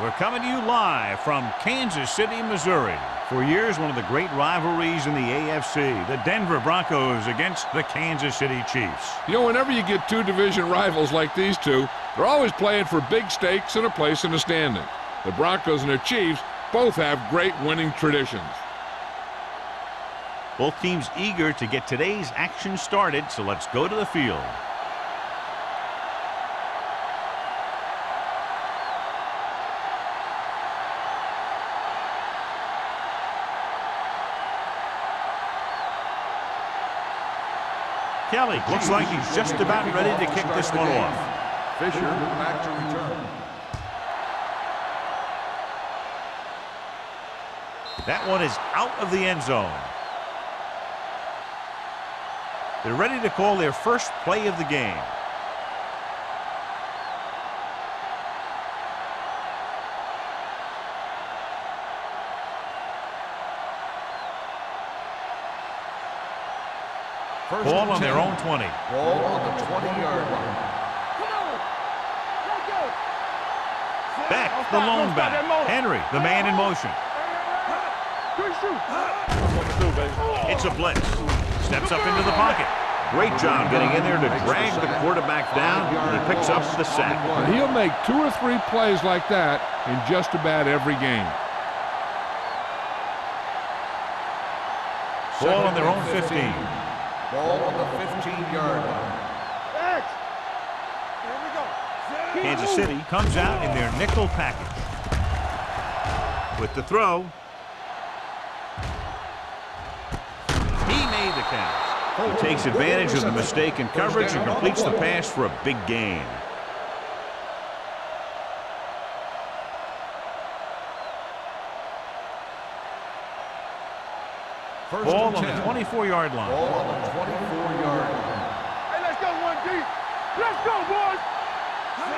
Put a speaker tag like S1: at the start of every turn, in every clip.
S1: We're coming to you live from Kansas City, Missouri. For years, one of the great rivalries in the AFC, the Denver Broncos against the Kansas City Chiefs.
S2: You know, whenever you get two division rivals like these two, they're always playing for big stakes and a place in the standing. The Broncos and the Chiefs both have great winning traditions.
S1: Both teams eager to get today's action started, so let's go to the field. Kelly looks like he's just about ready to kick this one off.
S3: Fisher back to return.
S1: That one is out of the end zone. They're ready to call their first play of the game. Ball on their own 20.
S3: Ball on the 20-yard line.
S1: Back, the lone back. Henry, the man in motion. It's a blitz. Steps up into the pocket. Great job getting in there to drag the quarterback down, and he picks up the sack.
S2: And he'll make 2 or 3 plays like that in just about every game.
S1: Ball on their own 15.
S3: Ball on the 15-yard line.
S1: Kansas City comes out in their nickel package. With the throw. He made the catch. He takes advantage of the mistake in coverage and completes the pass for a big gain. Ball on the 24-yard line.
S3: Ball on the 24-yard line.
S4: Hey, let's go, 1D. Let's go, boys.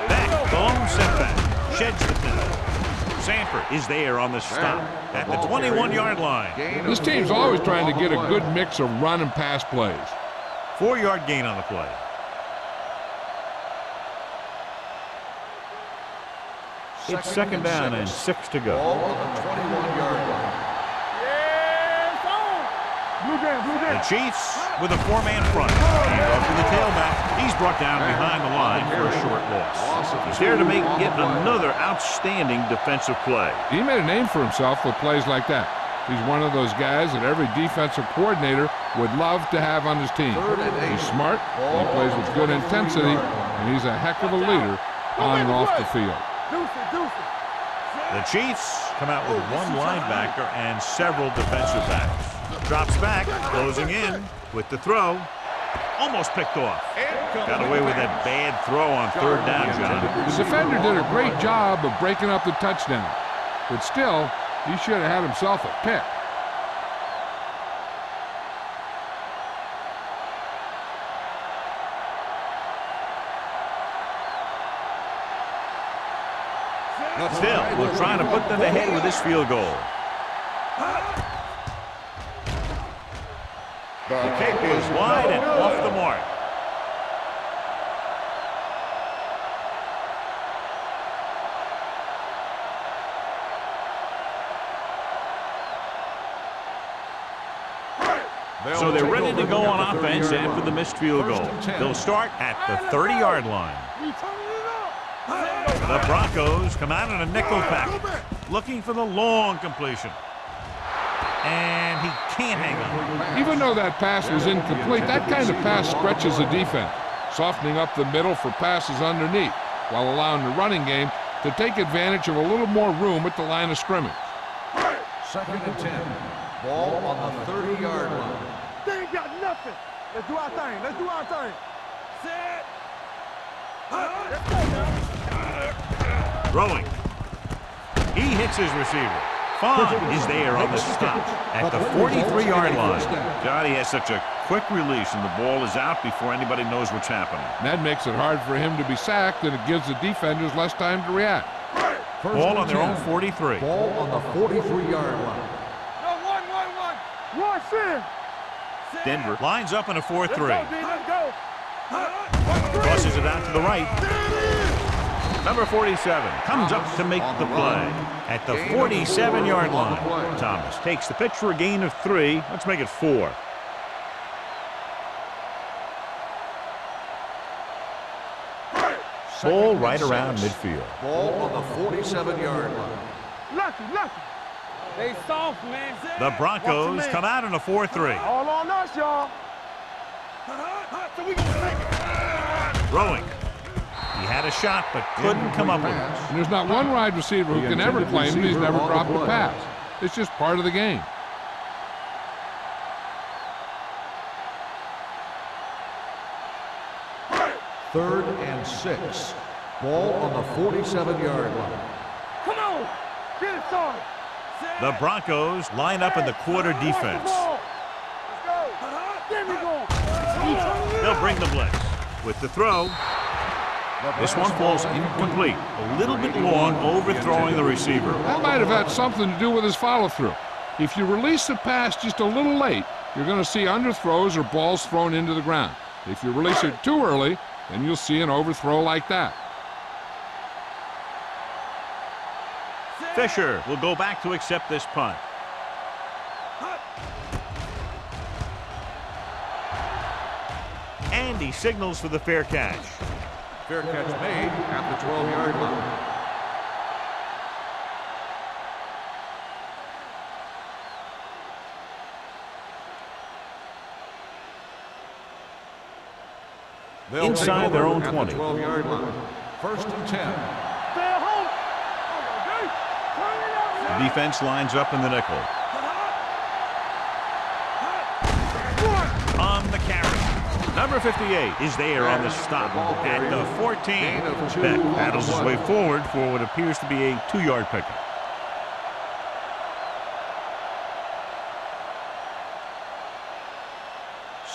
S1: Back, the lone setback. Sheds the penalty. Sanford is there on the stop at the 21-yard line.
S2: This team's always trying to get a good mix of run and pass plays.
S1: 4-yard gain on the play. It's second down and 6 to go.
S3: Ball on the 21-yard line.
S1: The Chiefs with a 4-man front. Off to the tailback. He's brought down behind the line for a short loss. He's there to make yet another outstanding defensive play.
S2: He made a name for himself with plays like that. He's one of those guys that every defensive coordinator would love to have on his team. He's smart, he plays with good intensity, and he's a heck of a leader on and off the field.
S1: The Chiefs come out with 1 linebacker and several defensive backs. Drops back, closing in with the throw. Almost picked off. Got away with that bad throw on 3rd down, John.
S2: The defender did a great job of breaking up the touchdown, but still, he should have had himself a pick.
S1: Still, we're trying to put them ahead with this field goal. The kick is wide and off the mark. So they're ready to go on offense after the missed field goal. They'll start at the 30-yard line. The Broncos come out in a nickel package, looking for the long completion. And he can't hang on.
S2: Even though that pass was incomplete, that kind of pass stretches the defense, softening up the middle for passes underneath, while allowing the running game to take advantage of a little more room at the line of scrimmage.
S3: 2nd and 10. Ball on the 30-yard line.
S4: They ain't got nothing. Let's do our thing. Let's do our thing. Set. Let's go, man.
S1: Throwing. He hits his receiver. Fon is there on the stop at the 43-yard line. Johnny has such a quick release, and the ball is out before anybody knows what's happening.
S2: And that makes it hard for him to be sacked, and it gives the defenders less time to react.
S1: Ball on their own 43.
S3: Ball on the 43-yard line.
S4: No, 1.
S1: Denver lines up in a 4-3.
S4: Let's go.
S1: Crosses it out to the right. Number 47 comes up to make the play at the 47-yard line. Thomas takes the pitch for a gain of 3. Let's make it 4. Ball right around midfield.
S3: Ball on the 47-yard line.
S4: Lucky. They soft, man.
S1: The Broncos come out in a 4-3.
S4: All on us, y'all.
S1: Throwing. He had a shot, but couldn't come up with it.
S2: And there's not one wide receiver who can ever claim that he's never dropped a pass. It's just part of the game.
S3: Third and 6. Ball on the 47-yard line.
S4: Come on. Get it started.
S1: The Broncos line up in the quarter defense.
S4: Let's go. There we go.
S1: They'll bring the blitz. With the throw, this one falls incomplete. A little bit long, overthrowing the receiver.
S2: That might have had something to do with his follow-through. If you release the pass just a little late, you're going to see underthrows or balls thrown into the ground. If you release it too early, then you'll see an overthrow like that.
S1: Fisher will go back to accept this punt. And he signals for the fair catch.
S3: Fair catch made at the 12-yard line.
S1: Inside their own 20.
S3: 12-yard line. First and 10.
S4: Stay at home. Turn it up.
S1: The defense lines up in the nickel. On the carry. Number 58 is there on the stop at the 14. Beck battles his way forward for what appears to be a 2-yard pickup.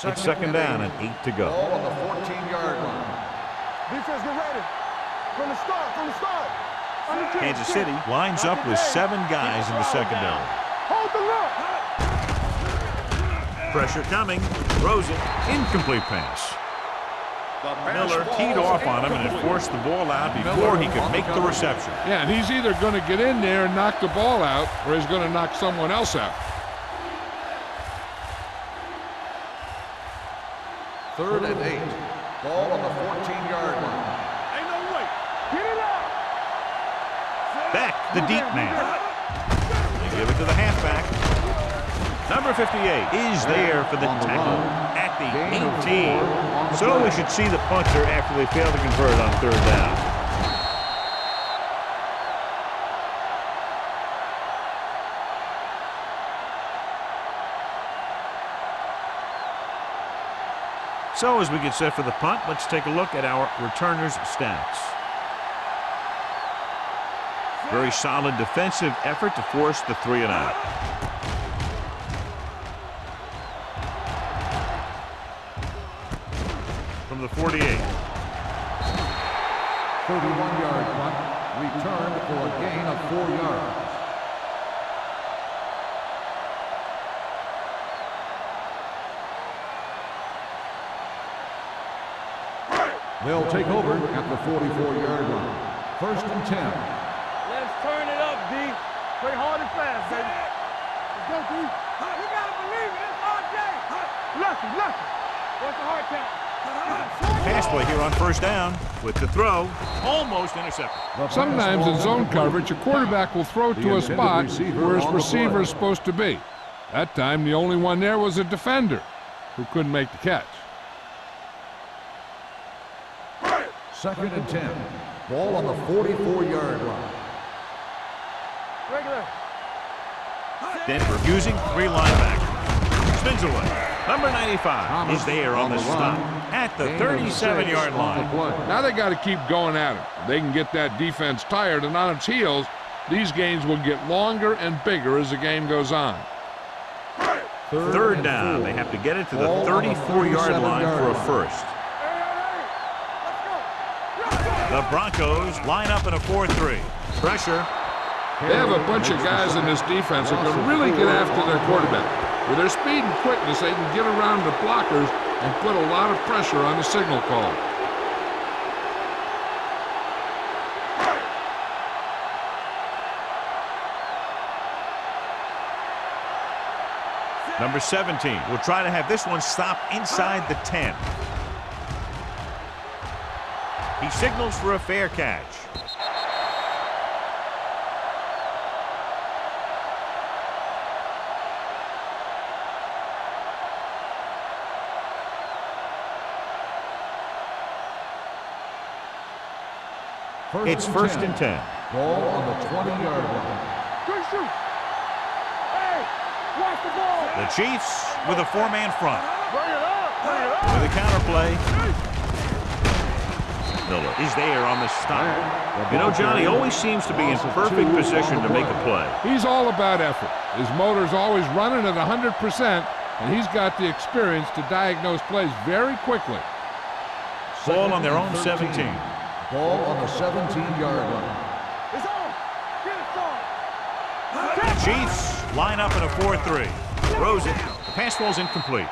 S1: It's second down and 8 to go.
S3: Ball on the 14-yard line.
S4: Defense, get ready. From the start.
S1: Kansas City lines up with 7 guys in the secondary.
S4: Hold the look.
S1: Pressure coming. Throws it. Incomplete pass. Miller teed off on him and had forced the ball out before he could make the reception.
S2: Yeah, and he's either going to get in there and knock the ball out, or he's going to knock someone else out.
S3: Third and 8. Ball on the 14-yard line.
S4: Ain't no way. Get it out.
S1: Beck, the deep man. They give it to the halfback. Number 58 is there for the tackle at the 18. So we should see the punter after they fail to convert on third down. So as we get set for the punt, let's take a look at our returners' stats. Very solid defensive effort to force the 3 and out. From the 48.
S3: 31-yard punt. Returned for a gain of 4 yards. They'll take over at the 44-yard line. First and 10.
S4: Let's turn it up, D. Play hard and fast, baby. Let's go, D. You gotta believe it. It's RJ. Lucky. What's the hard count?
S1: Pass play here on first down with the throw. Almost intercepted.
S2: Sometimes in zone coverage, a quarterback will throw to a spot where his receiver is supposed to be. That time, the only one there was a defender who couldn't make the catch.
S3: Second and 10. Ball on the 44-yard line.
S4: Regular.
S1: Denver using 3 linebackers. Spins away. Number 95 is there on the stop at the 37-yard line.
S2: Now they got to keep going at it. If they can get that defense tired and on its heels, these games will get longer and bigger as the game goes on.
S1: Third down. They have to get it to the 34-yard line for a first. The Broncos line up in a 4-3. Pressure.
S2: They have a bunch of guys in this defense that can really get after their quarterback. With their speed and quickness, they can get around the blockers and put a lot of pressure on the signal call.
S1: Number 17 will try to have this one stop inside the 10. He signals for a fair catch. It's first and 10.
S3: Ball on the 20-yard line.
S4: Good shoot. Hey, watch the ball.
S1: The Chiefs with a four-man front.
S4: Bring it up. Bring it up.
S1: With a counterplay. Miller is there on the stop. You know, Johnny always seems to be in perfect position to make a play.
S2: He's all about effort. His motor's always running at 100%, and he's got the experience to diagnose plays very quickly.
S1: Ball on their own 17.
S3: Ball on the 17-yard line.
S4: It's on. Get it on.
S1: The Chiefs line up in a 4-3. Throws it. The pass ball's incomplete.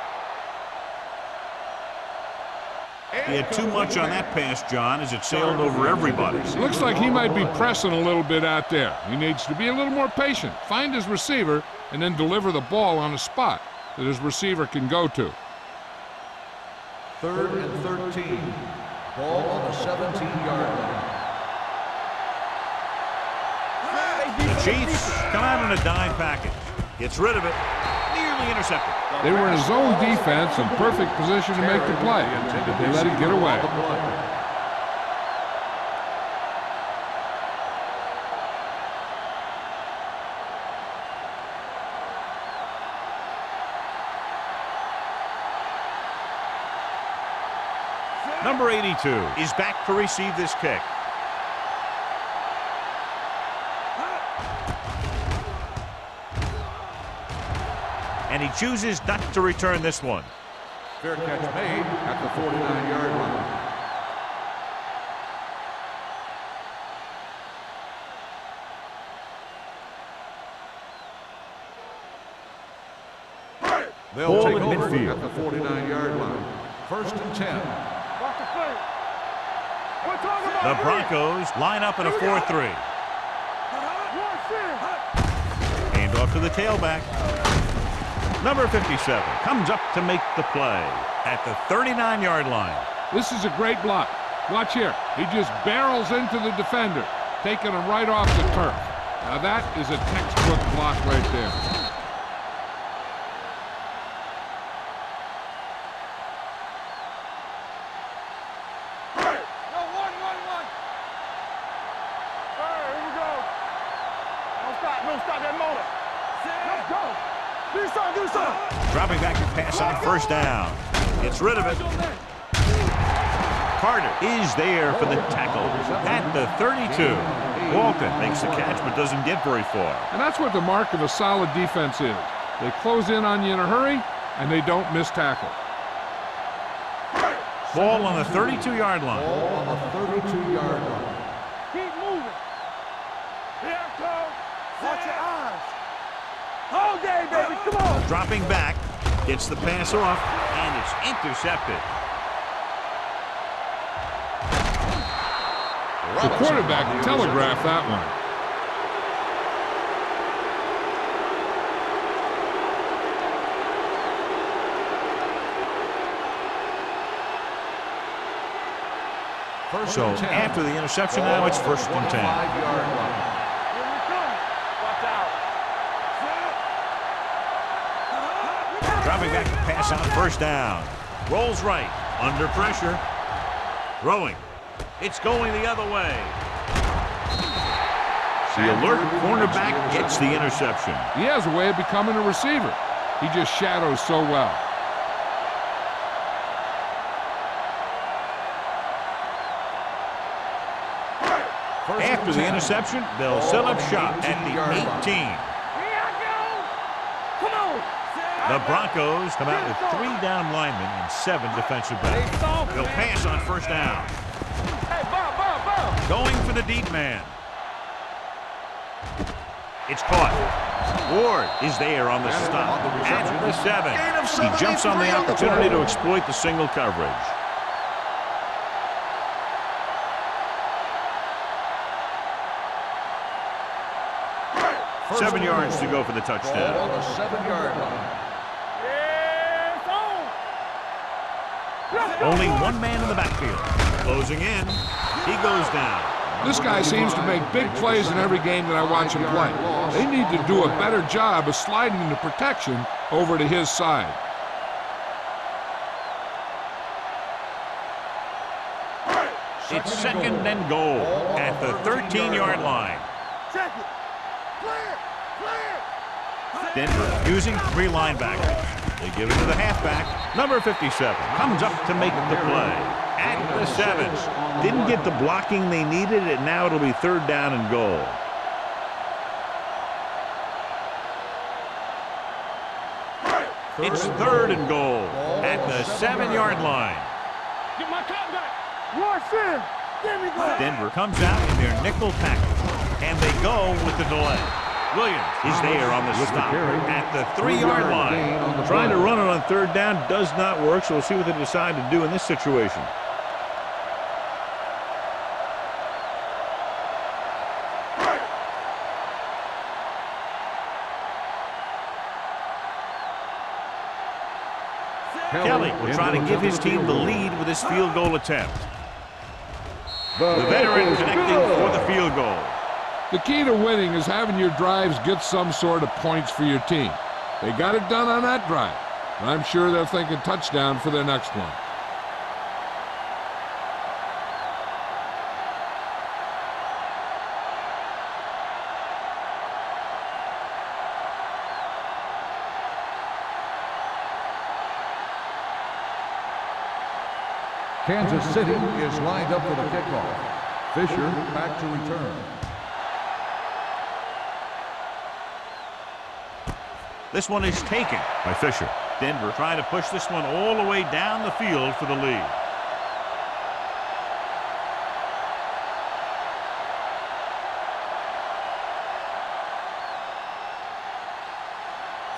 S1: He had too much on that pass, John, as it sailed over everybody.
S2: Looks like he might be pressing a little bit out there. He needs to be a little more patient, find his receiver, and then deliver the ball on a spot that his receiver can go to.
S3: 3rd and 13. Ball on the 17-yard line.
S1: The Chiefs come out in a dime package. Gets rid of it. Nearly intercepted.
S2: They were in a zone defense in perfect position to make the play, but they let it get away.
S1: Number 82 is back to receive this kick. And he chooses not to return this one.
S3: Fair catch made at the 49-yard line. They'll take over at the 49-yard line. 1st and 10.
S4: Watch the play. We're talking about
S1: The Broncos line up in a 4-3. Hand off to the tailback. Number 57 comes up to make the play at the 39-yard line.
S2: This is a great block. Watch here. He just barrels into the defender, taking him right off the turf. Now that is a textbook block right there.
S1: Dropping back to pass on 1st down. Gets rid of it. Carter is there for the tackle at the 32. Walton makes the catch but doesn't get very far.
S2: And that's what the mark of a solid defense is. They close in on you in a hurry, and they don't miss tackle.
S1: Ball on the 32-yard line.
S3: Ball on the 32-yard line.
S4: Keep moving. Here it comes. Watch your eyes. All day, baby. Come on.
S1: Dropping back. Gets the pass off, and it's intercepted.
S2: The quarterback telegraphed that one.
S1: So after the interception now, it's 1st and 10. Dropping back to pass on 1st down. Rolls right. Under pressure. Throwing. It's going the other way. The alert cornerback gets the interception.
S2: He has a way of becoming a receiver. He just shadows so well.
S1: After the interception, they'll set up shop at the 18. The Broncos come out with 3 down linemen and 7 defensive backs. They'll pass on 1st down. Going for the deep man. It's caught. Ward is there on the stop at the 7. He jumps on the opportunity to exploit the single coverage. 7 yards to go for the touchdown.
S3: Ball on the 7-yard line.
S1: Only one man in the backfield. Closing in. He goes down.
S2: This guy seems to make big plays in every game that I watch him play. They need to do a better job of sliding the protection over to his side.
S1: It's second and goal at the 13-yard line.
S4: Check it. Clear.
S1: Denver using 3 linebackers. They give it to the halfback. Number 57 comes up to make the play. At the 7. Didn't get the blocking they needed, and now it'll be 3rd down and goal. It's 3rd and goal at the 7-yard line.
S4: Get my top back. Rush in. Give me go.
S1: Denver comes out in their nickel package, and they go with the delay. Williams is there on the stop at the 3-yard line. Trying to run it on 3rd down does not work, so we'll see what they decide to do in this situation. Kelly will try to give his team the lead with his field goal attempt. The veteran connecting for the field goal.
S2: The key to winning is having your drives get some sort of points for your team. They got it done on that drive, and I'm sure they're thinking touchdown for their next one.
S3: Kansas City is lined up for the kickoff. Fisher back to return.
S1: This one is taken by Fisher. Denver trying to push this one all the way down the field for the lead.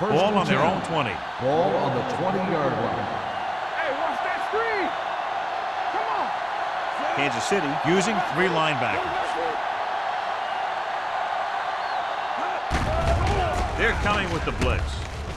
S1: Ball on their own 20.
S3: Ball on the 20-yard line.
S4: Hey, watch that screen. Come on.
S1: Kansas City using 3 linebackers. They're coming with the blitz.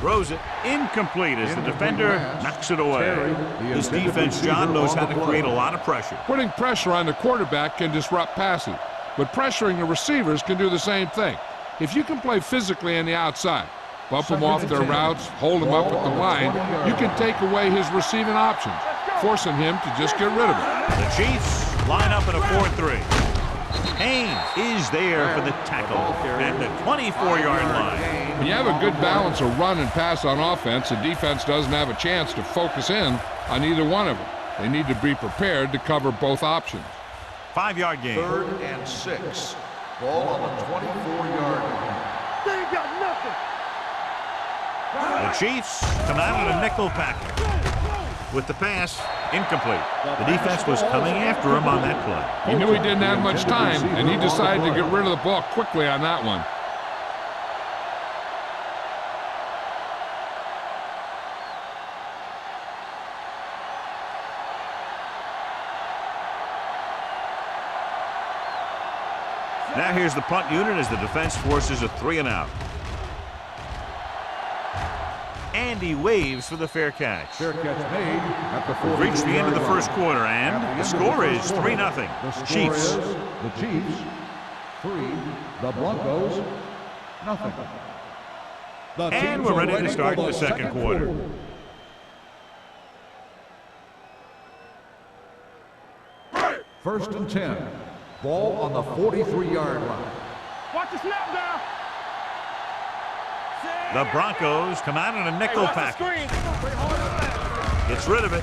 S1: Throws it incomplete as the defender knocks it away. This defense, John, knows how to create a lot of pressure.
S2: Putting pressure on the quarterback can disrupt passing, but pressuring the receivers can do the same thing. If you can play physically on the outside, bump them off their routes, hold them up at the line, you can take away his receiving options, forcing him to just get rid of it.
S1: The Chiefs line up in a 4-3. Haynes is there for the tackle at the 24-yard line.
S2: When you have a good balance of run and pass on offense, the defense doesn't have a chance to focus in on either one of them. They need to be prepared to cover both options.
S1: 5-yard gain.
S3: 3rd and 6. Ball on the 24-yard line.
S4: They ain't got nothing.
S1: The Chiefs come out in a nickel package. With the pass, incomplete. The defense was coming after him on that play.
S2: He knew he didn't have much time, and he decided to get rid of the ball quickly on that one.
S1: Now here's the punt unit as the defense forces a 3-and-out. And he waves for the fair catch.
S3: Fair catch made at the
S1: We've reached the end of the first quarter, and the score is 3-0. Chiefs.
S3: The Chiefs 3, the Broncos nothing.
S1: And we're ready to start the second quarter.
S3: First and 10. Ball on the 43-yard line.
S4: Watch the snap down.
S1: The Broncos come out in a nickel package. Gets rid of it.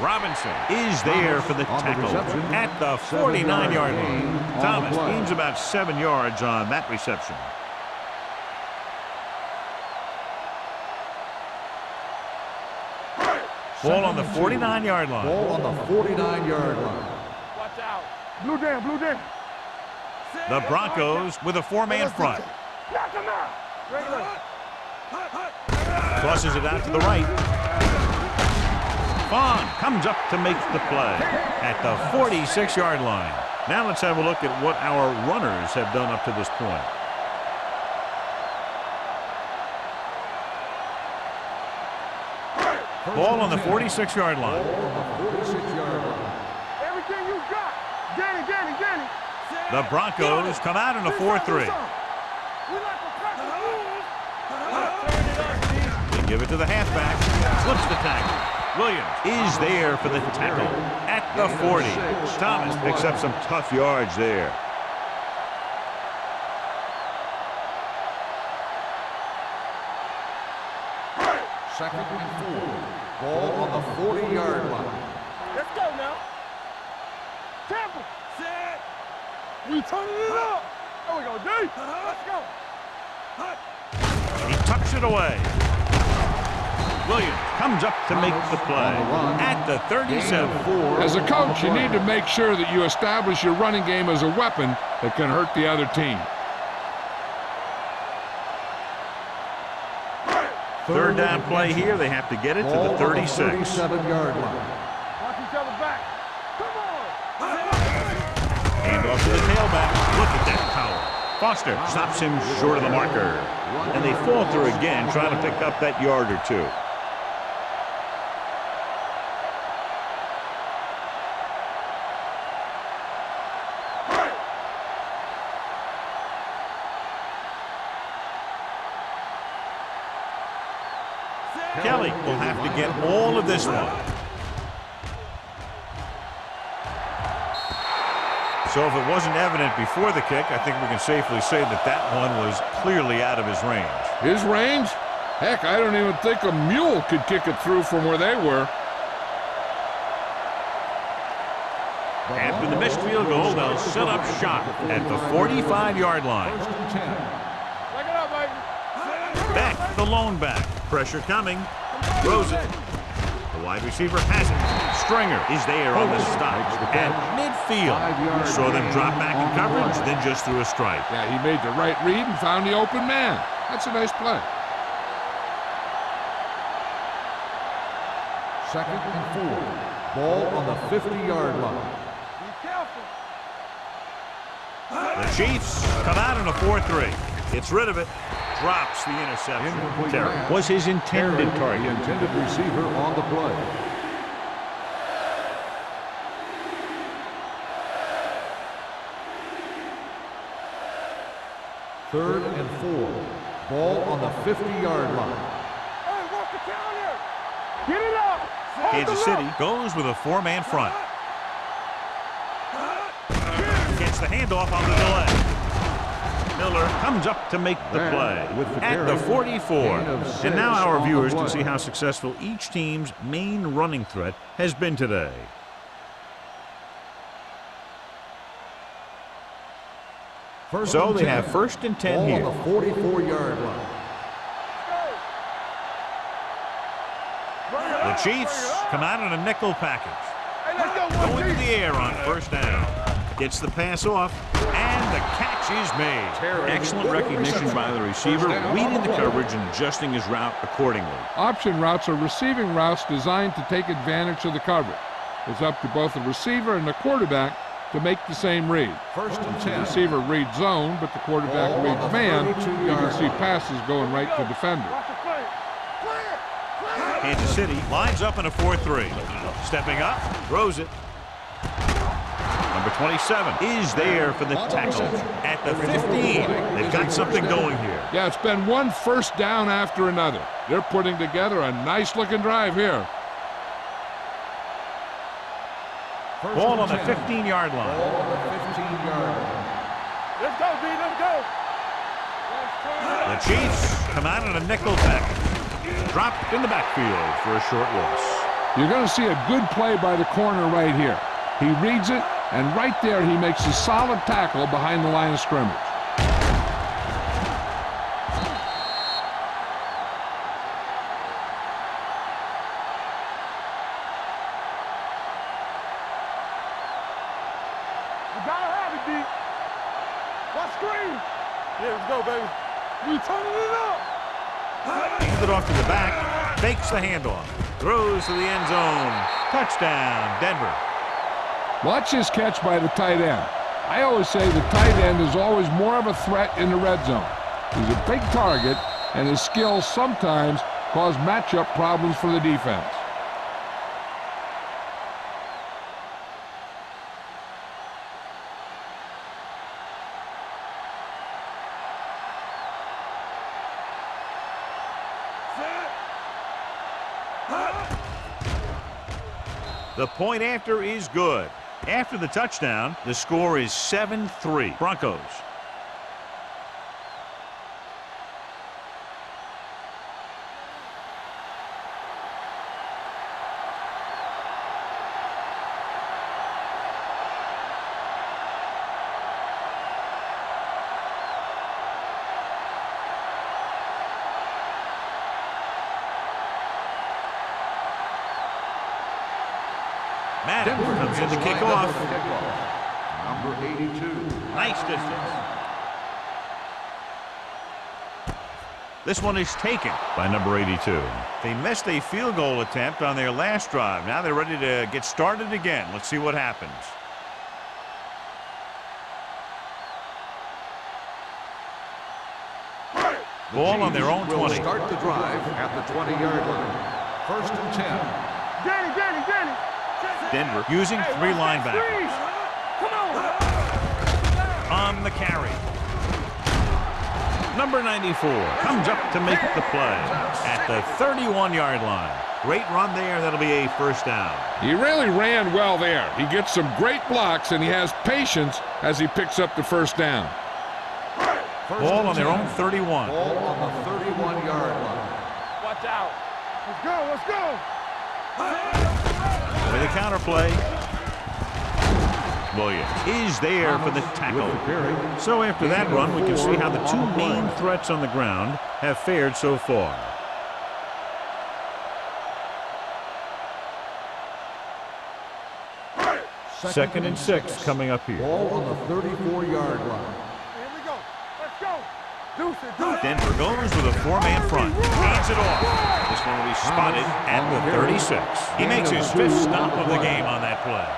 S1: Robinson is there for the tackle at the 49-yard line. Thomas gains about 7 yards on that reception. Ball on the 49-yard line.
S3: Ball on the 49-yard line.
S4: Watch out. Blue down, blue down.
S1: The Broncos with a 4-man front.
S4: Knock him out.
S1: Tosses it out to the right. Vaughn comes up to make the play at the 46-yard line. Now let's have a look at what our runners have done up to this point. Ball on the 46-yard line.
S4: Everything you got. Get it, get it, get it.
S1: The Broncos come out in a 4-3.
S4: We like to crack the rules. Turn it up, D.
S1: They give it to the halfback. Flips the tackle. Williams is there for the tackle at the 40. Thomas picks up some tough yards there.
S3: Second and 4. Ball on the 40-yard line.
S4: Let's go now. Temple. Set. We turning it up. There we go, D. Let's go.
S1: He tucks it away. Williams comes up to make the play at the 37.
S2: As a coach, you need to make sure that you establish your running game as a weapon that can hurt the other team.
S1: Third down play here. They have to get it to the 36.
S3: 37-yard line.
S4: Watch each other back. Come on.
S1: Hand off to the tailback. Look at that power. Foster stops him short of the marker. And they falter again, trying to pick up that yard or two. Kelly will have to get all of this one. So if it wasn't evident before the kick, I think we can safely say that that one was clearly out of his range.
S2: His range? Heck, I don't even think a mule could kick it through from where they were.
S1: After the missed field goal, they'll set up shop at the 45-yard line.
S4: Look it up, baby.
S1: Beck, the lone back. Pressure coming. Throws it. The wide receiver has it. Stringer is there on the stop. At midfield. Saw them drop back in coverage, then just threw a strike.
S2: Yeah, he made the right read and found the open man. That's a nice play.
S3: Second and 4. Ball on the 50-yard line.
S4: Be careful.
S1: The Chiefs come out in a 4-3. Gets rid of it. Drops the interception. Terry was his intended
S3: The
S1: target.
S3: intended receiver on the play. Third and 4. Ball on the 50-yard line.
S4: Hey, walk the counter. Get it up.
S1: Kansas City goes with a 4-man front. Gets the handoff on the delay. Miller comes up to make the play at the 44. And now our viewers can see how successful each team's main running threat has been today. So they have first and 10 here.
S3: On the 44-yard line.
S1: The Chiefs come out in a nickel package.
S4: Hey, let's go,
S1: Going to the air on first down. Gets the pass off, and the catch is made. Excellent recognition by the receiver, reading the coverage and adjusting his route accordingly.
S2: Option routes are receiving routes designed to take advantage of the coverage. It's up to both the receiver and the quarterback to make the same read.
S3: First and
S2: The
S3: 10.
S2: receiver reads zone, but the quarterback
S3: Ball on
S2: reads
S3: the
S2: man.
S3: 32
S2: You can
S3: yard
S2: see
S3: line.
S2: passes going right to defender.
S4: Watch the play. Play it. Play it.
S1: Kansas City lines up in a 4-3. Stepping up, throws it. Number 27 is there for the tackle at the 15. They've got something going here.
S2: Yeah, it's been one first down after another. They're putting together a nice-looking drive here.
S1: Ball on the 15-yard line.
S3: Ball on the 15-yard line.
S4: Let's go, D. Let's go. Let's turn it
S1: The
S4: up.
S1: Chiefs come out in a nickel package. Dropped in the backfield for a short loss.
S2: You're going to see a good play by the corner right here. He reads it, and right there he makes a solid tackle behind the line of scrimmage.
S4: You gotta have it, D. Watch screen. Yeah, let's go, baby. We turning it up.
S1: Hands it off to the back. Fakes the handoff. Throws to the end zone. Touchdown, Denver.
S2: Watch this catch by the tight end. I always say the tight end is always more of a threat in the red zone. He's a big target, and his skills sometimes cause matchup problems for the defense.
S1: The point after is good. After the touchdown, the score is 7-3 Broncos. Madden comes in to kick off.
S3: Number 82.
S1: Nice distance. This one is taken by number 82. They missed a field goal attempt on their last drive. Now they're ready to get started again. Let's see what happens. Ball on their own 20.
S3: Start the drive at the 20-yard line. 1st and 10.
S4: Danny.
S1: Denver using 3 linebackers.
S4: Come on.
S1: On the carry. Number 94 comes up to make the play at the 31-yard line. Great run there. That'll be a first down.
S2: He really ran well there. He gets some great blocks, and he has patience as he picks up the first down.
S1: Ball on their own 31.
S3: Ball on the 31-yard line.
S4: Watch out. Let's go.
S1: With a counter play. Williams is there for the tackle. So after that run, we can see how the 2 main threats on the ground have fared so far. Second and 6 coming up here.
S3: Ball on the 34-yard line.
S4: Here we go. Let's go. Deuce it.
S1: Denver goes with a 4-man front. Hands it off. This one will be spotted at the 36. He makes his 5th stop of the game on that play.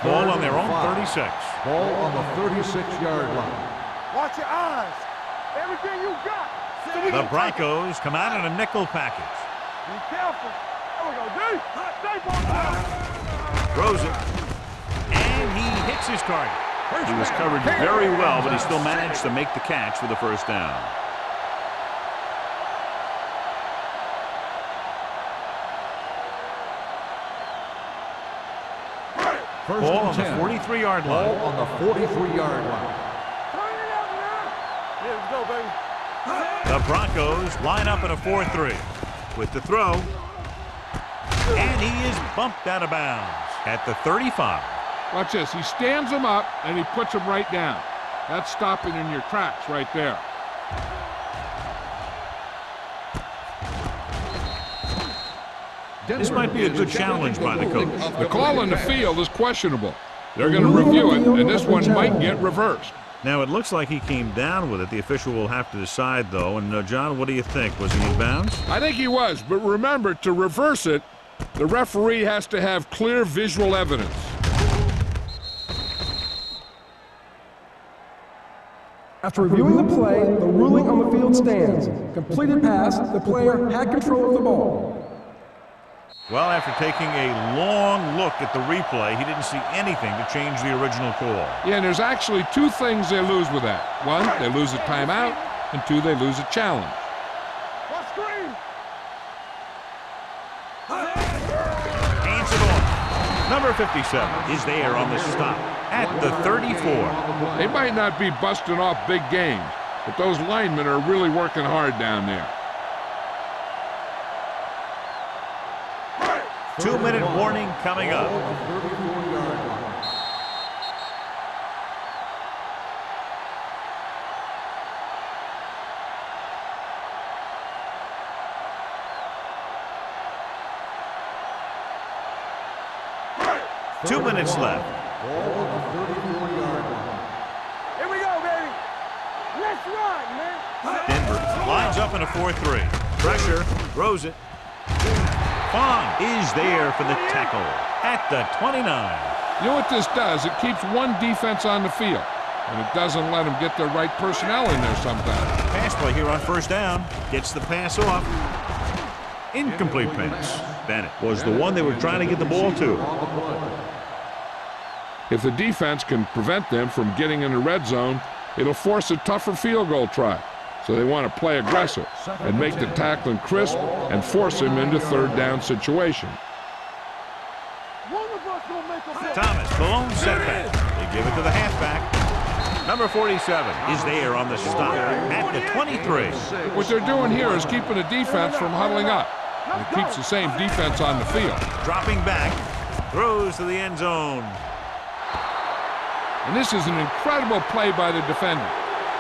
S1: Ball on their own 36.
S3: Ball on the 36-yard line.
S4: Watch your eyes. Everything you got.
S1: The Broncos come out in a nickel package.
S4: Be careful. There we go. D.
S1: Throws it. And he hits his target. He was covered very well, but he still managed to make the catch for the first down. Ball on the 43-yard line.
S3: Ball on the 43-yard line.
S4: Turn it up now. Here we go, baby.
S1: The Broncos line up in a 4-3 with the throw. And he is bumped out of bounds at the 35.
S2: Watch this. He stands him up, and he puts him right down. That's stopping in your tracks right there.
S1: This might be a good challenge by the coach.
S2: The call on the field is questionable. They're going to review it, and this one might get reversed.
S1: Now, it looks like he came down with it. The official will have to decide, though. And, John, what do you think? Was he in bounds?
S2: I think he was, but remember, to reverse it, the referee has to have clear visual evidence.
S5: After reviewing the play, the ruling on the field stands. Completed pass, the player had control of the ball.
S1: Well, after taking a long look at the replay, he didn't see anything to change the original call.
S2: Yeah, and there's actually 2 things they lose with that. 1, they lose a timeout, and 2, they lose a challenge.
S4: What screen?
S1: Hands it off. Number 57 is there on the stop at the 34.
S2: They might not be busting off big games, but those linemen are really working hard down there.
S1: 2-minute warning coming up. Two minutes left.
S4: Here we go, baby. Let's run, man.
S1: Denver lines up in a 4-3. Pressure, throws it. Fong is there for the tackle at the 29.
S2: You know what this does? It keeps one defense on the field, and it doesn't let them get the right personnel in there sometimes.
S1: Pass play here on first down. Gets the pass off. Incomplete pass. Bennett was the one they were trying to get the ball to.
S2: If the defense can prevent them from getting in the red zone, it'll force a tougher field goal try. So they want to play aggressive and make the tackling crisp and force him into third down situation.
S1: Thomas, the lone setback. They give it to the halfback. Number 47 is there on the stop at the 23.
S2: What they're doing here is keeping the defense from huddling up. And it keeps the same defense on the field.
S1: Dropping back, throws to the end zone.
S2: And this is an incredible play by the defender.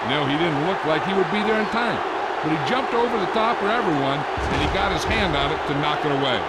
S2: You know, he didn't look like he would be there in time, but he jumped over the top of everyone, and he got his hand on it to knock it away.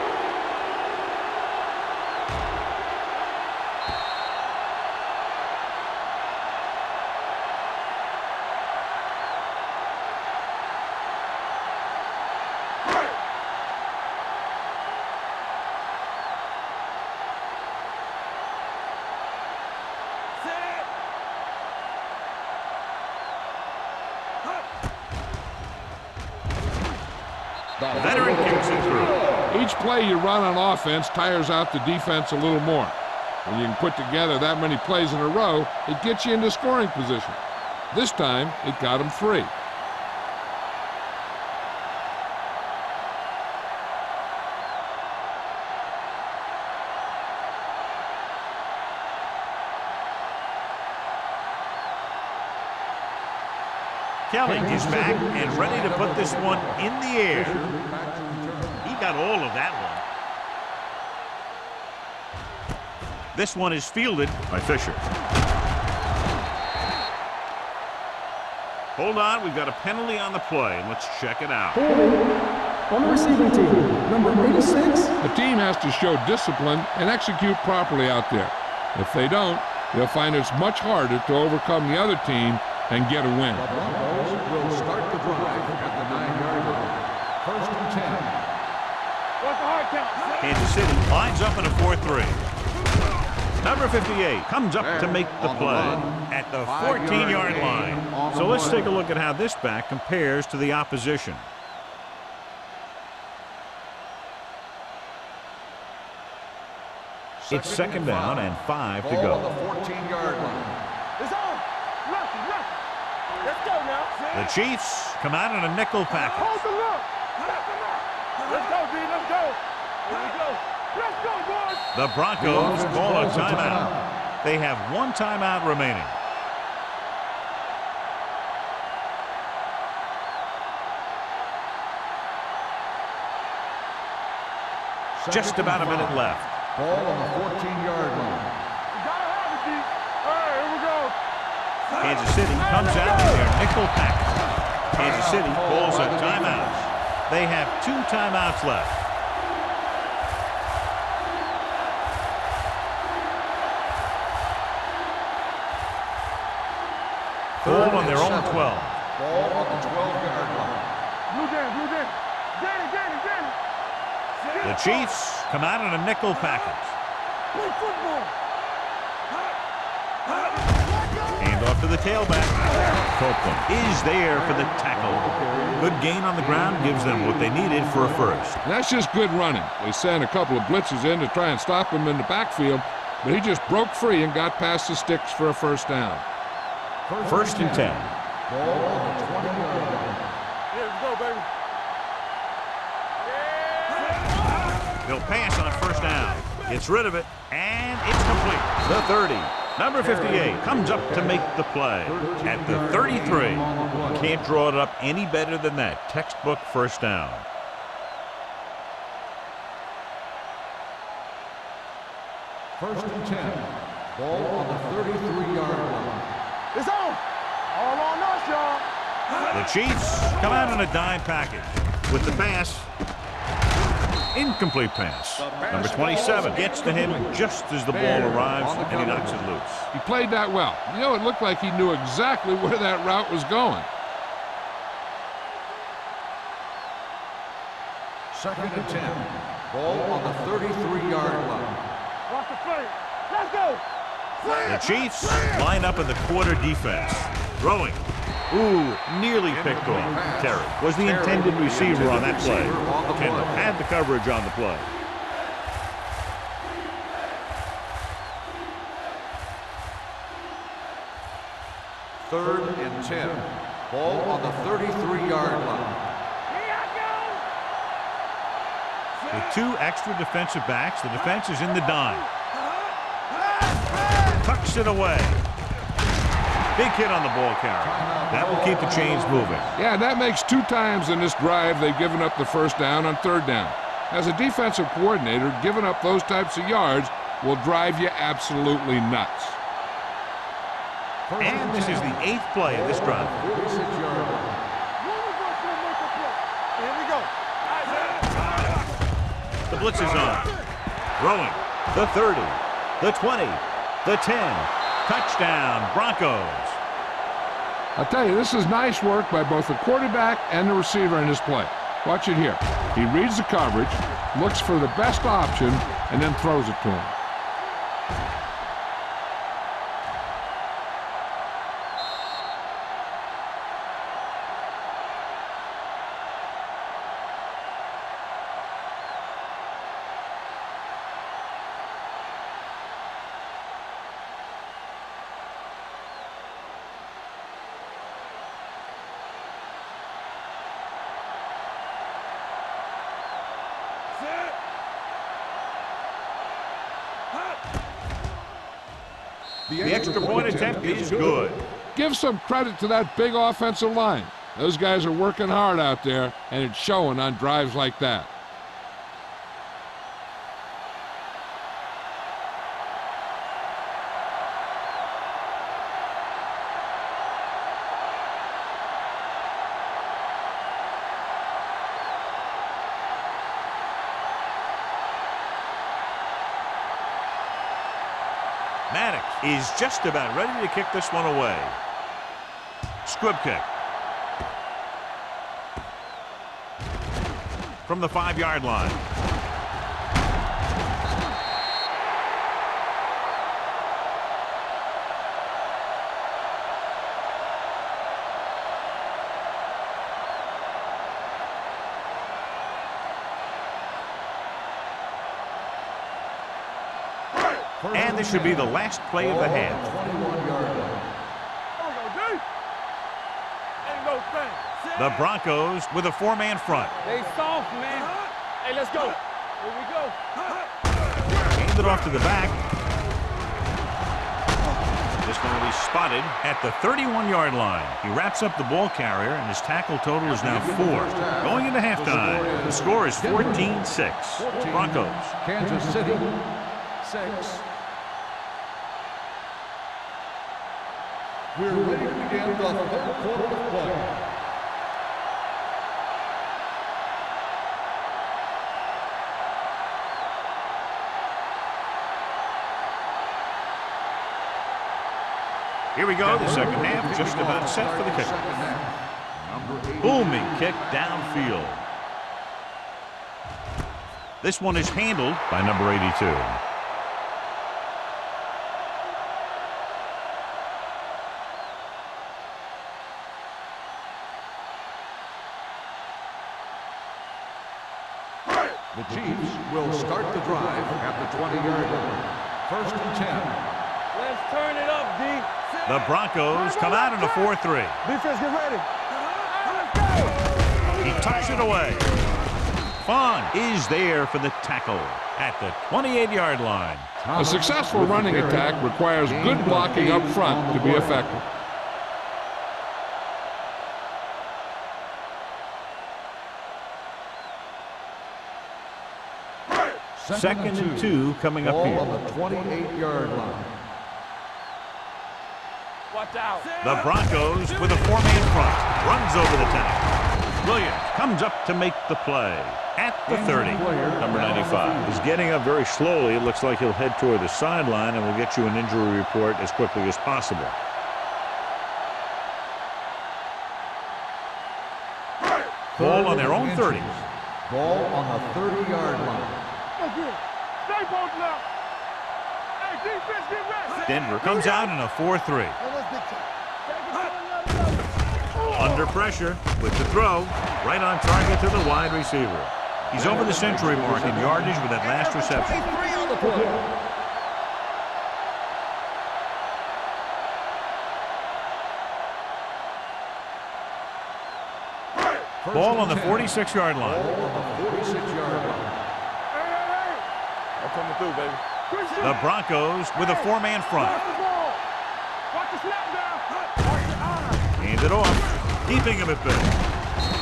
S1: The veteran kicks it through.
S2: Each play you run on offense tires out the defense a little more. When you can put together that many plays in a row, it gets you into scoring position. This time, it got him free.
S1: Kelly is back and ready to put this one in the air. He got all of that one. This one is fielded by Fisher. Hold on, we've got a penalty on the play. Let's check it out.
S5: On the receiving team, number 86.
S2: The team has to show discipline and execute properly out there. If they don't, they'll find it's much harder to overcome the other team and get a win.
S3: The Broncos will start the drive at the 9-yard line. 1st and 10.
S4: What's the hard count?
S1: Kansas City lines up in a 4-3. Number 58 comes up to make the play at the 14-yard line. So let's take a look at how this back compares to the opposition. It's 2nd down and 5 to go.
S3: On the 14-yard line.
S4: It's on. Left. Let's go now.
S1: The Chiefs come out in a nickel package.
S4: Hold the look. Let's go, D. Let's go. Here we go. Let's go, boys.
S1: The Broncos call a timeout. They have 1 timeout remaining. Just about a minute left.
S3: Ball on the 14-yard line.
S4: Gotta have it, D. All right, here we go.
S1: Kansas City comes out in their nickel package. Kansas City calls a timeout. They have 2 timeouts left. Ball on their own 12.
S3: Ball on the 12-yard line.
S4: Blue down. Danny.
S1: The Chiefs come out in a nickel package.
S4: Play football.
S1: Hand off to the tailback. Copeland is there for the tackle. Good gain on the ground gives them what they needed for a first.
S2: That's just good running. They sent a couple of blitzes in to try and stop him in the backfield, but he just broke free and got past the sticks for a first down.
S1: 1st and 10.
S3: Ball on the 20-yard line.
S4: Here we go, baby.
S1: He'll pass on 1st down. Gets rid of it, and it's complete. The 30. Number 58 comes up to make the play at the 33. Can't draw it up any better than that. Textbook first down.
S3: First and 10. Ball on the 33-yard line.
S4: It's on. All on us, y'all.
S1: The Chiefs come out in a dime package with the pass. Incomplete pass. Number 27 gets to him just as the ball arrives, and he knocks it loose.
S2: He played that well. You know, it looked like he knew exactly where that route was going.
S3: 2nd and 10. Ball on the 33-yard line.
S4: Watch the play. Let's go.
S1: The Chiefs line up in the quarter defense. Throwing. Ooh, nearly picked off. Terry was the intended receiver on that play. Kendall had the coverage on the play.
S3: 3rd and 10. Ball on the 33-yard line.
S1: With 2 extra defensive backs, the defense is in the dime. Tucks it away. Big hit on the ball carrier. That will keep the chains moving.
S2: Yeah, that makes 2 times in this drive they've given up the first down on 3rd down. As a defensive coordinator, giving up those types of yards will drive you absolutely nuts.
S1: And this is the 8th play of this drive.
S3: 46-yard line.
S4: Here we go.
S1: The blitz is on. Throwing. The 30. The 20. The 10. Touchdown, Broncos.
S2: I'll tell you, this is nice work by both the quarterback and the receiver in this play. Watch it here. He reads the coverage, looks for the best option, and then throws it to him.
S1: The extra point attempt is good.
S2: Give some credit to that big offensive line. Those guys are working hard out there, and it's showing on drives like that.
S1: Maddox is just about ready to kick this one away. Squib kick. From the 5-yard line. And this should be the last play of the half.
S3: 21-yard line.
S1: The Broncos with a 4-man front.
S4: They soft, man. Hey, let's go. Here we go.
S1: Hand it off to the back. This one will be spotted at the 31-yard line. He wraps up the ball carrier, and his tackle total is now 4. Going into halftime, the score is 14-6. Broncos.
S3: Kansas City, 6. We're ready to begin the 3rd quarter of play.
S1: Here we go, the second half, just about set for the kick. Booming kick downfield. This one is handled by number 82.
S3: The Chiefs will start the drive at the 20-yard line. 1st and 10.
S4: Let's turn it up, D.
S1: The Broncos come out in a 4-3.
S4: Defense, get ready.
S1: He tucks it away. Fawn is there for the tackle at the 28-yard line.
S2: A successful running attack requires good blocking up front to be effective.
S1: Second and 2 coming up
S3: Ball
S1: here.
S3: on the 28-yard line.
S4: Watch out.
S1: The Broncos with a 4-man front. Runs over the tackle. Williams comes up to make the play at the 30. Number 95 is getting up very slowly. It looks like he'll head toward the sideline, and we'll get you an injury report as quickly as possible. Ball on their own 30.
S3: Ball on the 30-yard line.
S4: Stay posted up. Hey, defense, get ready.
S1: Denver comes out in a 4-3. Under pressure with the throw. Right on target to the wide receiver. He's over the century mark in yardage with that last reception. Ball on the 46-yard line.
S3: Ball on the 46-yard line.
S4: Hey.
S6: I'm coming through, baby.
S1: The Broncos with a four-man front.
S4: Watch the ball. Watch the snap down. Watch the eye.
S1: Hand it off, keeping him at bay.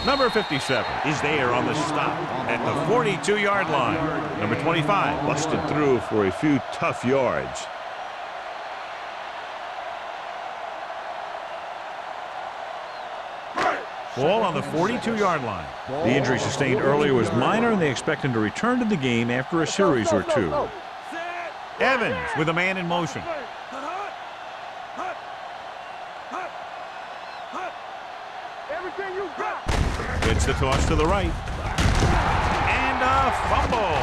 S1: Number 57 is there on the stop at the 42-yard line. Number 25 busted through for a few tough yards. Ball on the 42-yard line. The injury sustained earlier was minor, and they expect him to return to the game after a series or two. Evans with a man in motion.
S4: Everything you got.
S1: Gets the toss to the right. And a fumble.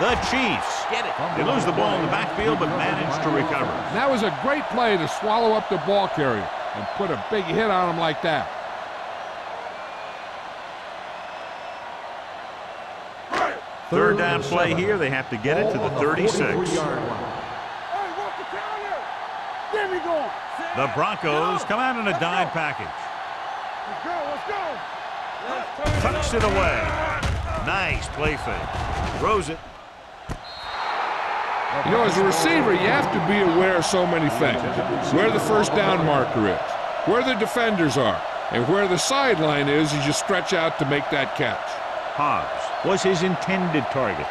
S1: The Chiefs get it. They lose the ball in the backfield, but manage to recover.
S2: That was a great play to swallow up the ball carrier and put a big hit on him like that.
S1: Third down play here. They have to get it to the 36.
S4: Hey, walk it down there. There we go.
S1: The Broncos come out in a dime package.
S4: Let's go.
S1: Tucks it away. Nice play fake. Throws it.
S2: You know, as a receiver, you have to be aware of so many things. Where the first down marker is, where the defenders are, and where the sideline is as you stretch out to make that catch.
S1: Hobbs was his intended target.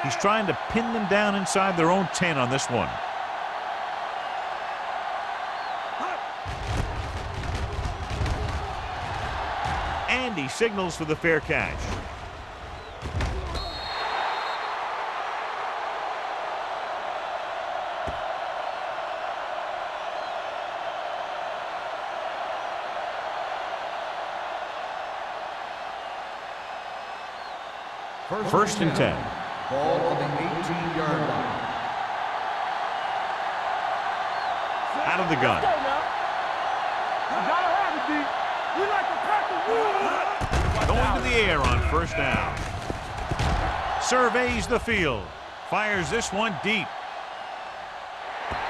S1: He's trying to pin them down inside their own 10 on this one. And he signals for the fair catch. First and 10.
S3: Ball on the 18-yard line.
S1: Out of the gun.
S4: We like to pack the wood.
S1: Going to the air on first down. Surveys the field. Fires this one deep.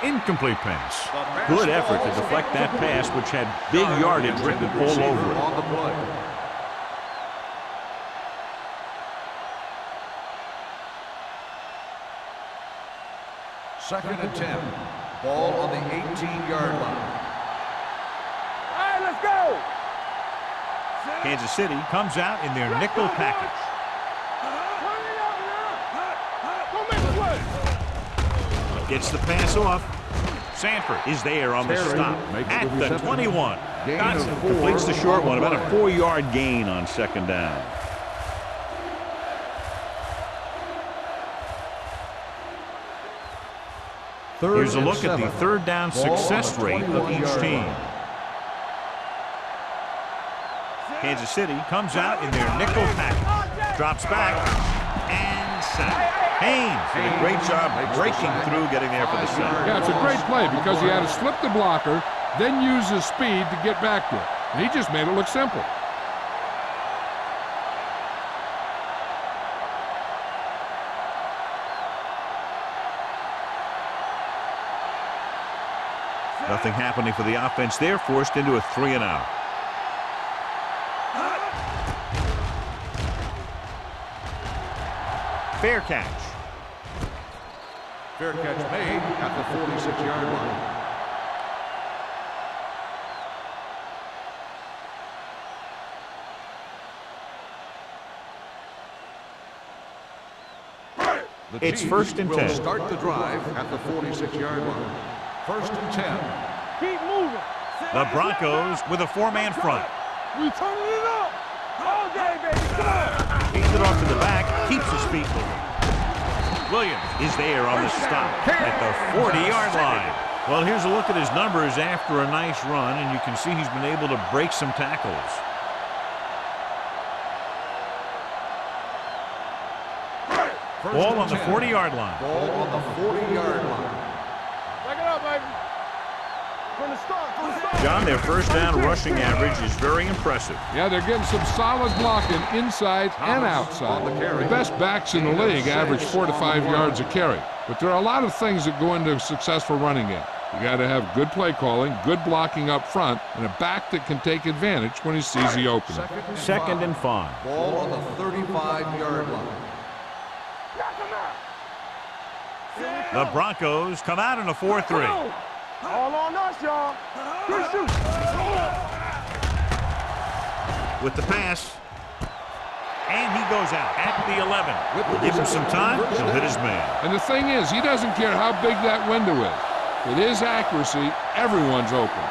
S1: Incomplete pass. Good effort to deflect that pass, which had big yardage written all over it.
S3: On the play. Second and 10. Ball on the 18-yard line.
S4: All right, let's go.
S1: Kansas City comes out in their nickel package. Gets the pass off. Sanford is there on the stop at the 21. Dotson completes the short one, about a 4-yard gain on second down. Here's a look at the third down success rate of each team. Kansas City comes out in their nickel package, drops back, and sack. Haynes did a great job breaking through, getting there for the sack.
S2: Yeah, it's a great play because he had to slip the blocker, then use his speed to get back there. And he just made it look simple.
S1: Nothing happening for the offense there, forced into a 3-and-out. Fair catch.
S3: Fair catch made at the 46-yard line.
S1: It's first and 10.
S3: Will start the drive at the 46-yard line. First and 10.
S4: Keep moving.
S1: The Broncos with a 4-man front.
S4: We turning it up. All day, baby. Come on.
S1: Hands it off to the back, keeps his feet moving. Williams is there on the stop at the 40-yard line. Well, here's a look at his numbers after a nice run, and you can see he's been able to break some tackles. Ball on the 40-yard line.
S3: Ball on the 40-yard line.
S4: Back it up, baby. From the start.
S1: John, their first down rushing average is very impressive.
S2: Yeah, they're getting some solid blocking inside and outside. The best backs in the league average 4 to 5 yards a carry. But there are a lot of things that go into a successful running game. You got to have good play calling, good blocking up front, and a back that can take advantage when he sees the opening.
S1: Second and 5.
S3: Ball on the 35-yard line.
S1: The Broncos come out in a 4-3.
S4: All on us, y'all. Good shoot.
S1: With the pass. And he goes out at the 11. Give him some time, he'll hit his man.
S2: And the thing is, he doesn't care how big that window is. With his accuracy, everyone's open.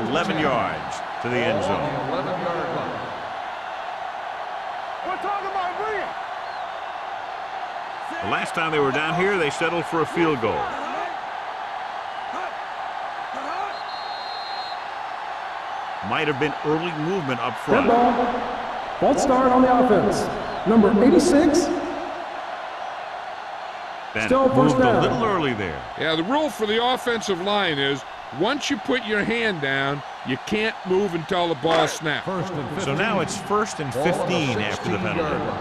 S1: 11 yards to the end zone.
S3: 11-yard line.
S4: We're talking about brilliant.
S1: The last time they were down here, they settled for a field goal. Might have been early movement up
S5: Dead
S1: front.
S5: ball. False start on the offense. Number 86.
S1: Bennett
S5: Still first
S1: moved a
S5: down.
S1: little early there.
S2: Yeah, the rule for the offensive line is once you put your hand down, you can't move until the ball snaps.
S3: First and 15.
S1: So now it's 1st and
S3: Ball on the
S1: 15 after the
S3: 16-yard
S1: penalty.
S3: line.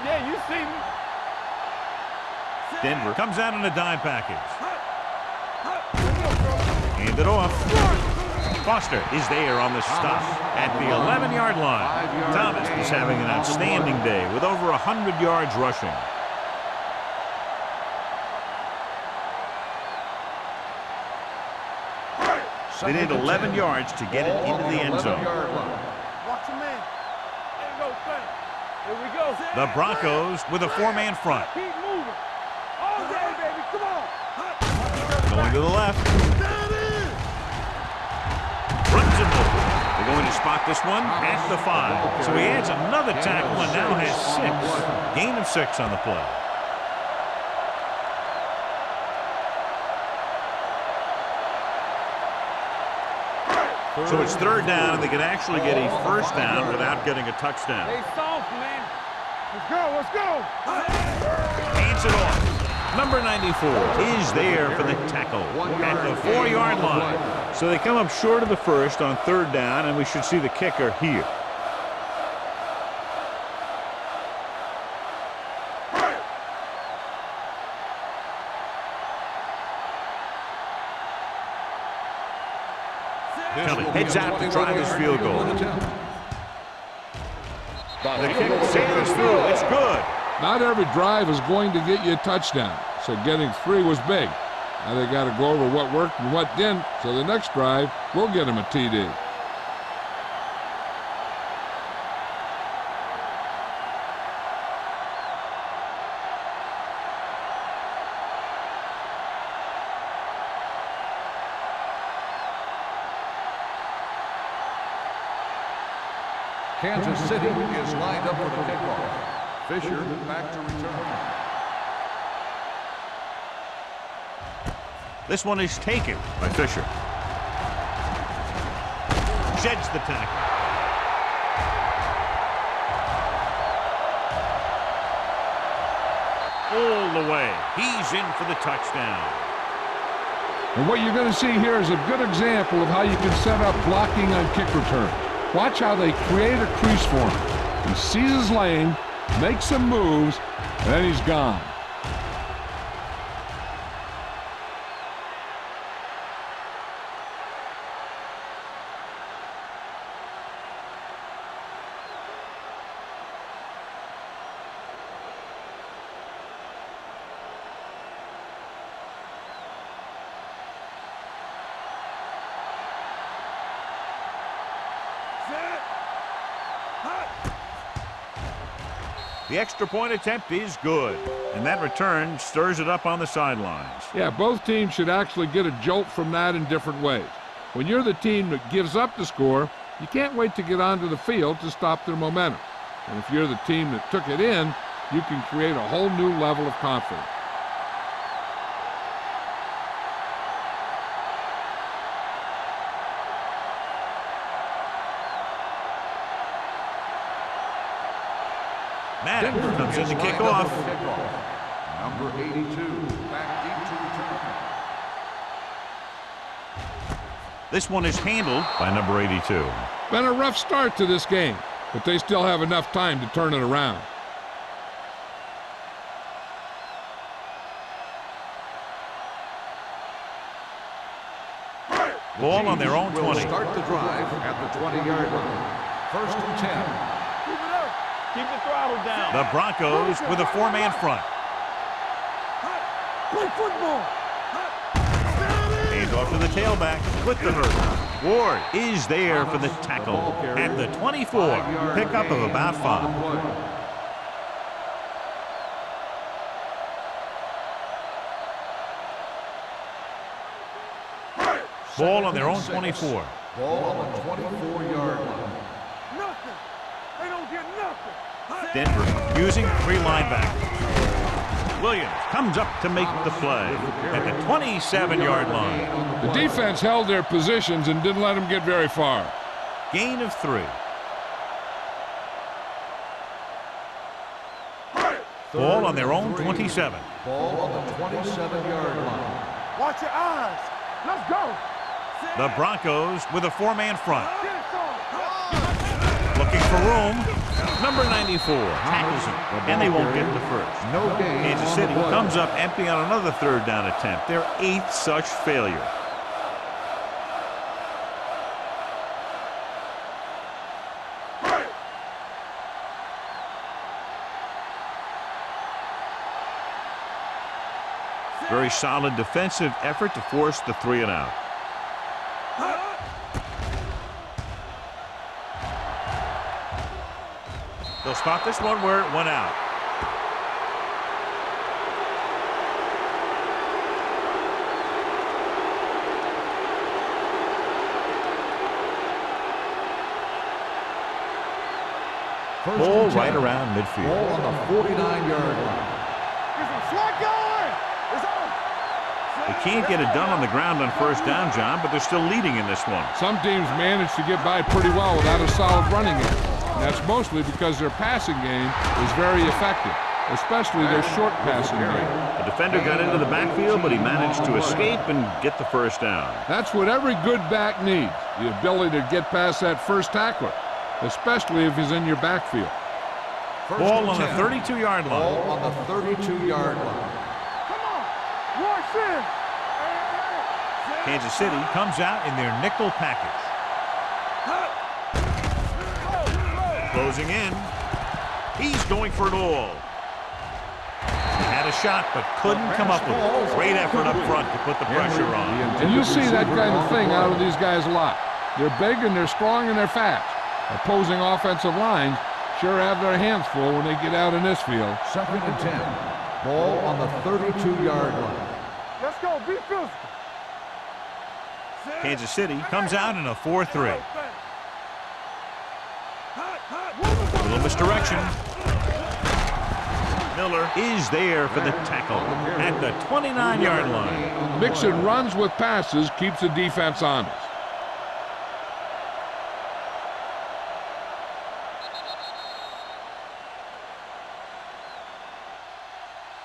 S4: Yeah, you see me.
S1: Denver comes out in a dime package. Hand it off. Foster is there on the stop at the 11-yard line.
S3: 5-yard
S1: Thomas
S3: gain
S1: is having an
S3: on the
S1: outstanding
S3: play.
S1: day with over 100 yards rushing. They need 11 yards to get it into the end zone.
S4: Watch your man. There you go, Frank. Here we go.
S1: The Broncos with a 4-man front.
S4: Keep moving. All day, baby. Come on.
S1: Going to the left. Runs him over. They're going to spot this one at the 5. So he adds another tackle and now has 6. Gain of 6 on the play. So it's 3rd down, and they can actually get a 1st down without getting a touchdown.
S4: Stay soft, man. Let's go. Let's go.
S1: Hands it off. Number 94 is there for the tackle at the 4-yard line. So they come up short of the 1st on 3rd down, and we should see the kicker here. Kelly heads out to try this field goal. The kick sails through. It's good.
S2: Not every drive is going to get you a touchdown, so getting 3 was big. Now they got to go over what worked and what didn't, so the next drive will get him a TD.
S3: Kansas City is lined up for the kickoff. Fisher back to return.
S1: This one is taken by Fisher. Sheds the tackle. All the way. He's in for the touchdown.
S2: And what you're going to see here is a good example of how you can set up blocking on kick return. Watch how they create a crease for him. He sees his lane, makes some moves, and then he's gone.
S1: The extra point attempt is good, and that return stirs it up on the sidelines.
S2: Yeah, both teams should actually get a jolt from that in different ways. When you're the team that gives up the score, you can't wait to get onto the field to stop their momentum. And if you're the team that took it in, you can create a whole new level of confidence.
S1: Madden
S3: Denver
S1: comes in
S3: is
S1: to kick
S3: lined up
S1: off.
S3: for the kickoff. Number 82 back deep to return.
S1: This one is handled by number 82.
S2: Been a rough start to this game, but they still have enough time to turn it around.
S1: Ball on their own
S3: will
S1: 20.
S3: start the drive at the 20-yard line. First and 10.
S4: Keep it up. Keep the throttle down.
S1: The Broncos with a four-man front.
S4: Play football.
S1: Hands off to the tailback with the hurt. Ward is there for the tackle at the 24. Pickup of about 5. Ball on their own 24.
S3: Ball on the 24-yard line.
S4: Nothing. They don't get nothing.
S1: Denver using 3 linebackers. Williams comes up to make the play at the 27-yard line.
S2: The defense held their positions and didn't let them get very far.
S1: Gain of 3. Ball on their own 27.
S3: Ball on the 27-yard line.
S4: Watch your eyes. Let's go.
S1: The Broncos with a 4-man front. Looking for room. Number 94 tackles him, and they won't get the first.
S3: No gain.
S1: Kansas City comes up empty on another 3rd down attempt. Their 8th such failure. Very solid defensive effort to force the 3 and out. They'll stop this one where it went out. Ball right around midfield.
S3: Ball on the 49-yard line.
S4: There's a slot going. It's on.
S1: They can't get it done on the ground on 1st down, John, but they're still leading in this one.
S2: Some teams manage to get by pretty well without a solid running game. And that's mostly because their passing game is very effective, especially their short passing game.
S1: The defender got into the backfield, but he managed to escape and get the 1st down.
S2: That's what every good back needs, the ability to get past that first tackler, especially if he's in your backfield.
S1: Ball on the 32-yard line.
S3: Ball on the 32-yard line.
S4: Come on. Watch in.
S1: Kansas City comes out in their nickel package. Closing in. He's going for it all. He had a shot, but couldn't come up with it. Great effort up front to put the pressure on.
S2: And you see that kind of thing out of these guys a lot. They're big and they're strong and they're fast. Opposing offensive lines sure have their hands full when they get out in this field.
S3: 2nd and 10. Ball on the 32-yard line.
S4: Let's go. Be physical.
S1: Kansas City comes out in a 4-3. A little misdirection. Miller is there for the tackle at the 29-yard line.
S2: Mixing runs with passes keeps the defense honest.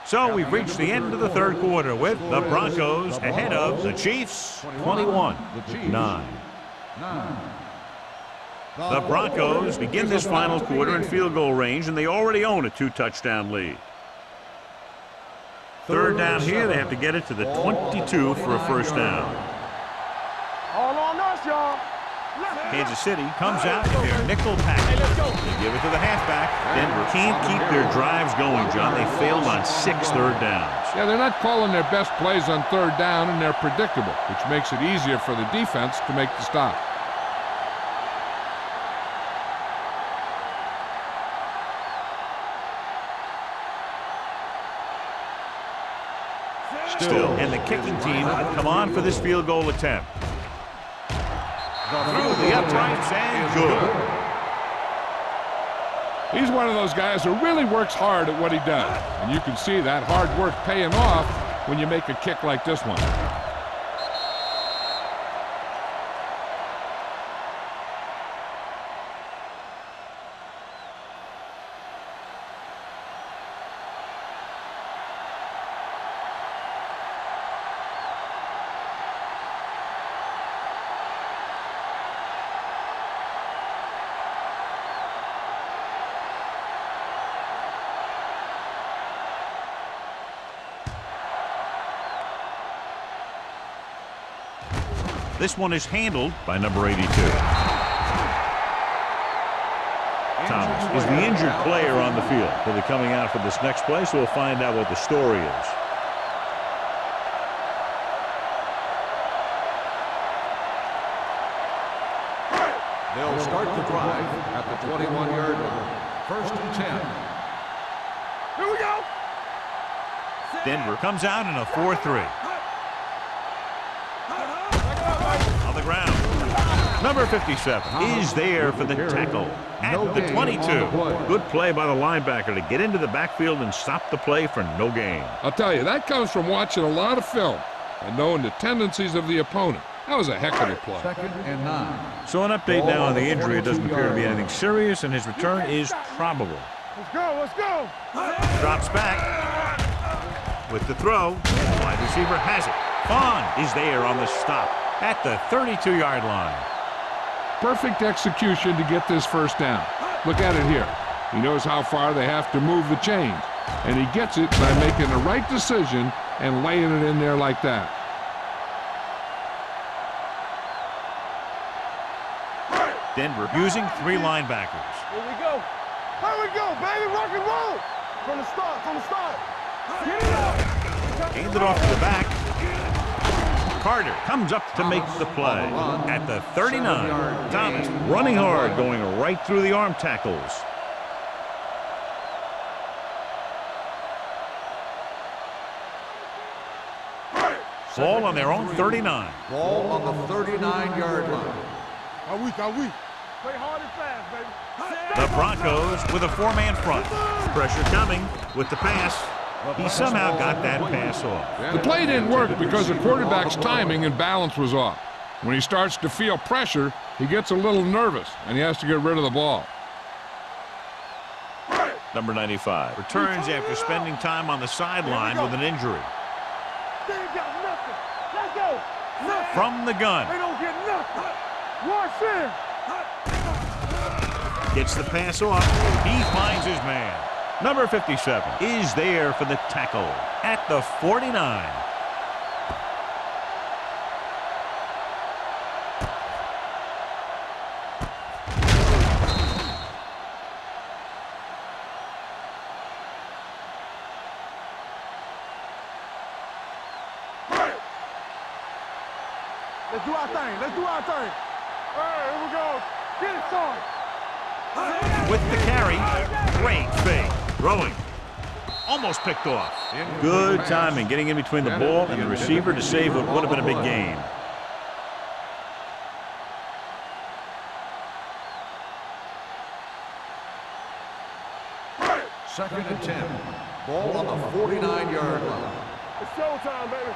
S1: So we've reached the end of the 3rd quarter with the Broncos ahead of the Chiefs 21-9. The Broncos begin this final quarter in field goal range, and they already own a 2-touchdown lead. 3rd down here, they have to get it to the 22 for a 1st down.
S4: All on us, y'all.
S1: Kansas City comes out in their nickel package. They give it to the halfback. Denver can't keep their drives going, John. They failed on 6 3rd downs.
S2: Yeah, they're not calling their best plays on 3rd down, and they're predictable, which makes it easier for the defense to make the stop.
S1: Still, and the kicking team come on for this field goal attempt. Through the uprights and good.
S2: He's one of those guys who really works hard at what he does. And you can see that hard work paying off when you make a kick like this one.
S1: This one is handled by number 82. Thomas is the injured player on the field. He'll be coming out for this next play, so we'll find out what the story is.
S3: They'll start the drive at the 21-yard line. First and 10.
S4: Here we go.
S1: Denver comes out in a 4-3. On the ground. Number 57 is there for the tackle at the 22. Good play by the linebacker to get into the backfield and stop the play for no gain.
S2: I'll tell you, that comes from watching a lot of film and knowing the tendencies of the opponent. That was a heck of a play.
S3: Second and 9.
S1: So an update now on the injury. It doesn't appear to be anything serious, and his return is probable.
S4: Let's go. Let's go.
S1: Drops back with the throw. Wide receiver has it. Vaughn is there on the stop at the 32-yard line.
S2: Perfect execution to get this first down. Look at it here. He knows how far they have to move the chains, and he gets it by making the right decision and laying it in there like that.
S1: Denver using 3 linebackers.
S4: Here we go. Here we go, baby. Rock and roll. From the start. From the start. Get it up.
S1: Hand it off to the back. Carter comes up to make the play at the 39. Thomas running hard, going right through the arm tackles. Ball on their own 39.
S3: Ball on the 39-yard line.
S4: Are we? Play hard and fast, baby.
S1: The Broncos with a 4-man front. Pressure coming with the pass. He somehow got that pass off.
S2: The play didn't work because the quarterback's timing and balance was off. When he starts to feel pressure, he gets a little nervous, and he has to get rid of the ball.
S1: Number 95 returns after spending time on the sideline with an injury.
S4: They ain't got nothing. Let's go. Nothing.
S1: From the gun.
S4: They don't get nothing. Watch in.
S1: Gets the pass off. He finds his man. Number 57 is there for the tackle at the 49.
S4: Let's do our thing. Let's do our thing. All right, here we go. Get it, son.
S1: With the carry, great fake. Throwing. Almost picked off. Good timing, getting in between the ball and the receiver to save what would have been a big gain.
S3: Second and 10. Ball on the 49-yard line.
S4: It's showtime, baby.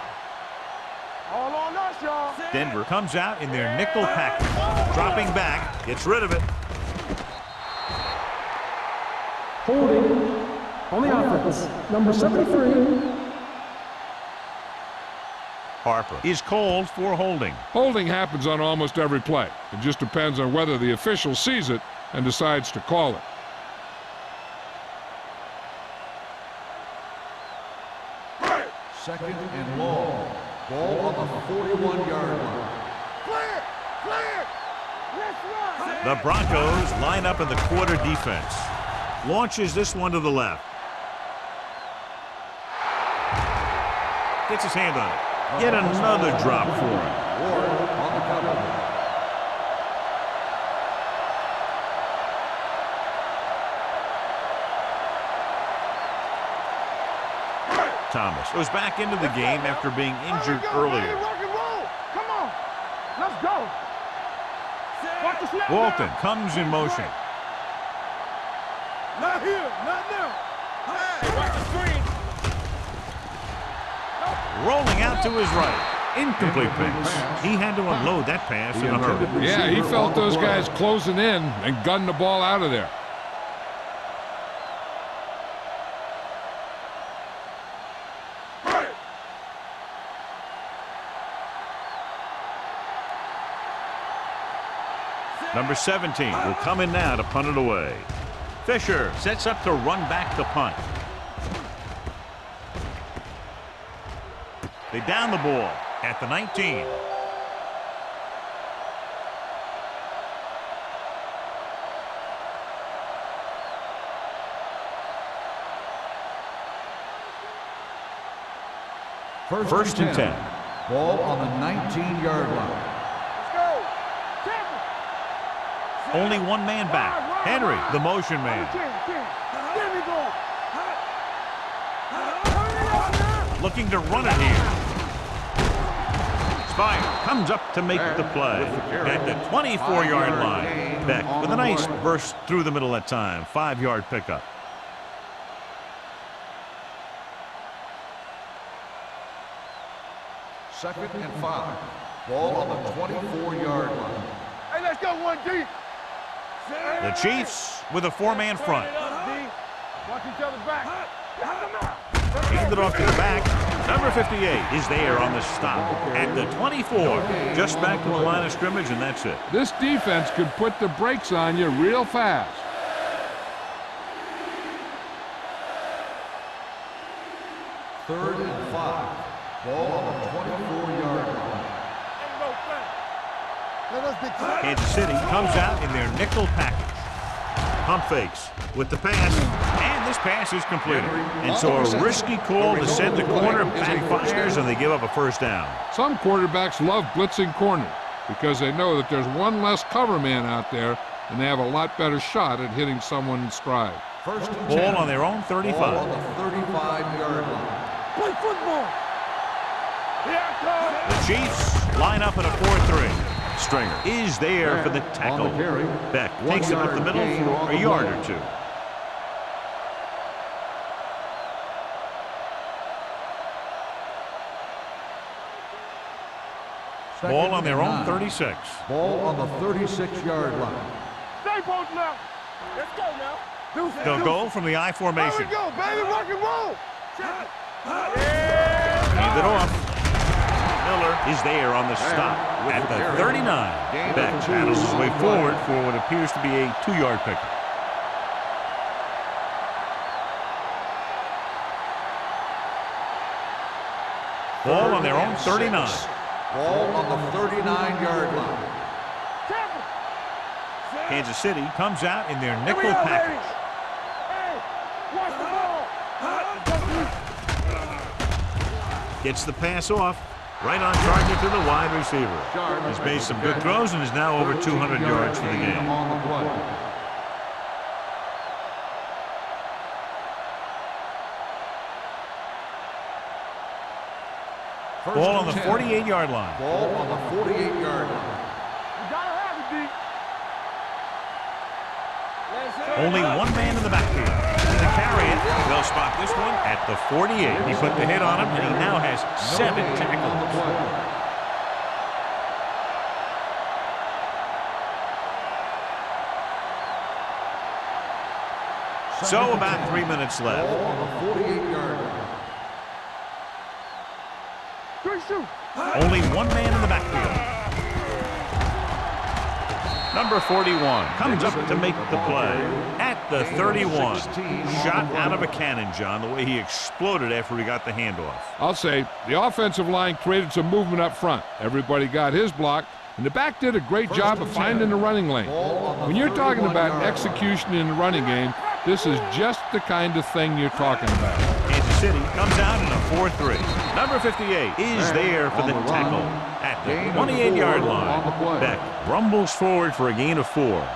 S4: All on us, y'all.
S1: Denver comes out in their nickel package. Dropping back, gets rid of it.
S5: Holding on the offense, number 73.
S1: Harper is called for holding.
S2: Holding happens on almost every play. It just depends on whether the official sees it and decides to call it.
S3: Second and long. Ball on the 41-yard line.
S4: Clear. Clear. Let's run.
S1: The Broncos line up in the quarter defense. Launches this one to the left. Gets his hand on it. Yet another drop for him.
S3: Ward on the cover.
S1: Thomas goes back into the game after being injured
S4: Here we go,
S1: earlier.
S4: baby. Rock and roll. Come on. Let's go. Watch the snap.
S1: Walton
S4: now.
S1: comes in motion.
S4: Not here. Not now. Hey, watch the screen.
S1: Rolling out to his right. Incomplete pass. He had to unload that pass in a hurry.
S2: Yeah, he felt those guys closing in and gunned the ball out of there.
S1: Number 17 will come in now to punt it away. Fisher sets up to run back the punt. They down the ball at the 19. First and 10.
S3: Ball on the 19-yard line.
S1: Only one man back. Henry, the motion man. Looking to run it here. Spire comes up to make the play at the 24-yard line. Beck with a nice burst through the middle that time. 5-yard pickup.
S3: Second and 5. Ball on the 24-yard line.
S4: Hey, let's go, 1D.
S1: The Chiefs with a 4-man front.
S4: Watch each other back.
S1: Hand it off to the back. Number 58 is there on the stop at the 24. Just back to the line of scrimmage, and that's it.
S2: This defense could put the brakes on you real fast.
S3: Third and 5. Ball on the 24-yard line.
S1: Kansas City comes out in their nickel package. Pump fakes with the pass, and this pass is completed. And so a risky call to send the corner backfires, and they give up a first down.
S2: Some quarterbacks love blitzing corners because they know that there's one less cover man out there, and they have a lot better shot at hitting someone in stride.
S3: First and
S1: Ball
S3: 10.
S1: on their own 35.
S3: Ball on the 35-yard line.
S4: Play football.
S1: The Chiefs line up in a 4-3. Stringer is there for the tackle.
S3: On the carry.
S1: Beck takes it up the middle for a yard or two. Ball on their own 36.
S3: Ball on the 36-yard line.
S4: Stay posted now. Let's go now.
S1: They'll go from the I
S4: There
S1: formation.
S4: we go, baby. Rock and roll.
S1: Hand it off. Miller is there on the stop at the 39. Beck battles his way forward for what appears to be a 2-yard pickup. Ball on their own 39.
S3: Ball on the 39-yard line.
S1: Kansas City comes out in their
S4: Here we
S1: nickel
S4: go,
S1: package.
S4: baby. Hey, watch the ball.
S1: Gets the pass off. Right on target to the wide receiver. He's made some good throws and is now over 200 yards for the game.
S3: On the play.
S1: Ball on the 48-yard line.
S3: Ball on the 48-yard line.
S4: You gotta have it, D.
S1: Only one man in the backfield. To carry it, they'll spot this one at the 48. He put the hit on him, and he now has 7 tackles. So about 3 minutes left.
S3: Ball on the 48-yard line.
S1: Only one man in the backfield. Number 41 comes up to make the play at the 31. Shot out of a cannon, John, the way he exploded after he got the handoff.
S2: I'll say the offensive line created some movement up front. Everybody got his block, and the back did a great job of finding the running lane. When you're talking about execution in the running game, this is just the kind of thing you're talking about.
S1: Kansas City comes out in a 4-3. Number 58 is there for the tackle at the 28-yard line. Beck rumbles forward for a gain of 4.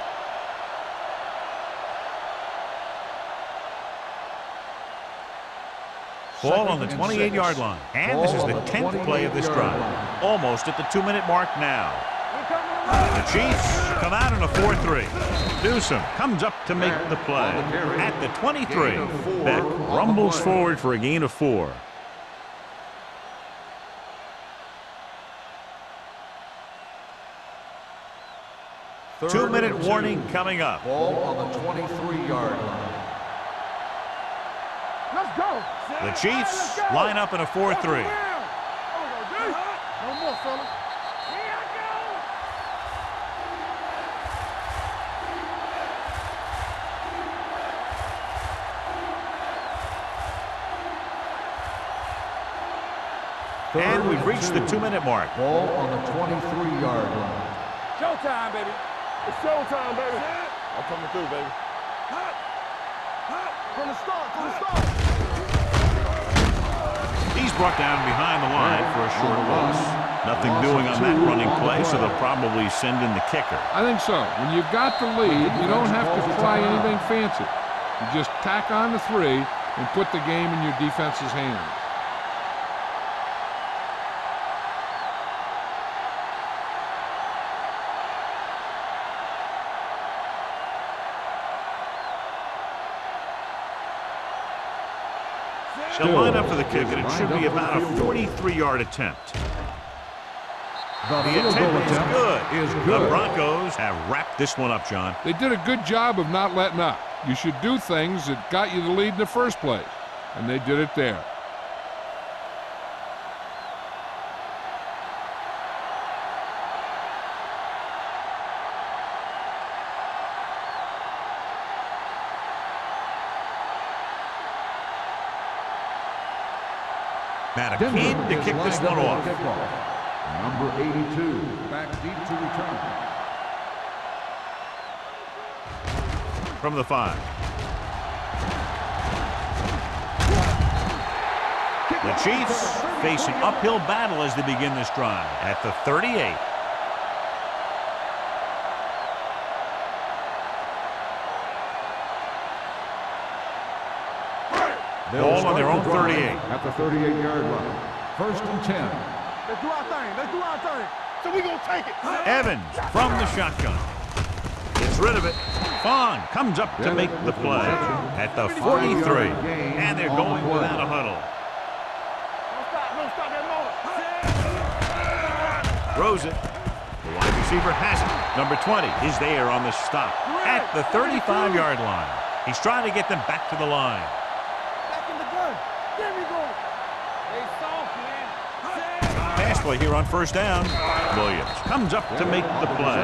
S1: Ball on the 28-yard line. And this is the 10th play of this drive. Almost at the 2-minute mark now. The Chiefs come out in a 4-3. Newsom comes up to make the play at the 23. Beck rumbles forward for a gain of 4. Two-minute warning coming up.
S3: Ball on the 23-yard line.
S4: Let's go.
S1: The Chiefs line up in a 4-3.
S4: No more, fellas. Here I go.
S1: And we've reached the 2-minute mark.
S3: Ball on the 23-yard line.
S4: Showtime, baby. It's showtime, baby. I'm coming through, baby. From the start, from the start.
S1: He's brought down behind the line for a short loss. Nothing doing on that running play, so they'll probably send in the kicker.
S2: I think so. When you've got the lead, you don't have to try anything fancy. You just tack on the 3 and put the game in your defense's hands.
S1: They'll line up for the kick, and it should be about a 43-yard attempt. The attempt is good. The Broncos have wrapped this one up, John.
S2: They did a good job of not letting up. You should do things that got you the lead in the first place, and they did it there.
S1: Matt, a kid to kick this one off.
S3: Number 82, back deep to return.
S1: From the 5. The Chiefs face an uphill battle as they begin this drive at the 38. Ball on their own 38.
S3: At the 38-yard line. First and 10.
S4: Let's do our thing. Let's do our thing. So we gonna take it.
S1: Evans from the shotgun. Gets rid of it. Fong comes up to make the play at the 43. And they're going without a huddle.
S4: Don't stop that moment.
S1: Throws it. The wide receiver has it. Number 20 is there on the stop at the 35-yard line. He's trying to get them back to the line.
S4: Back in the gun. There we go. They soft, man.
S1: Pass play here on first down. Williams comes up to make the play.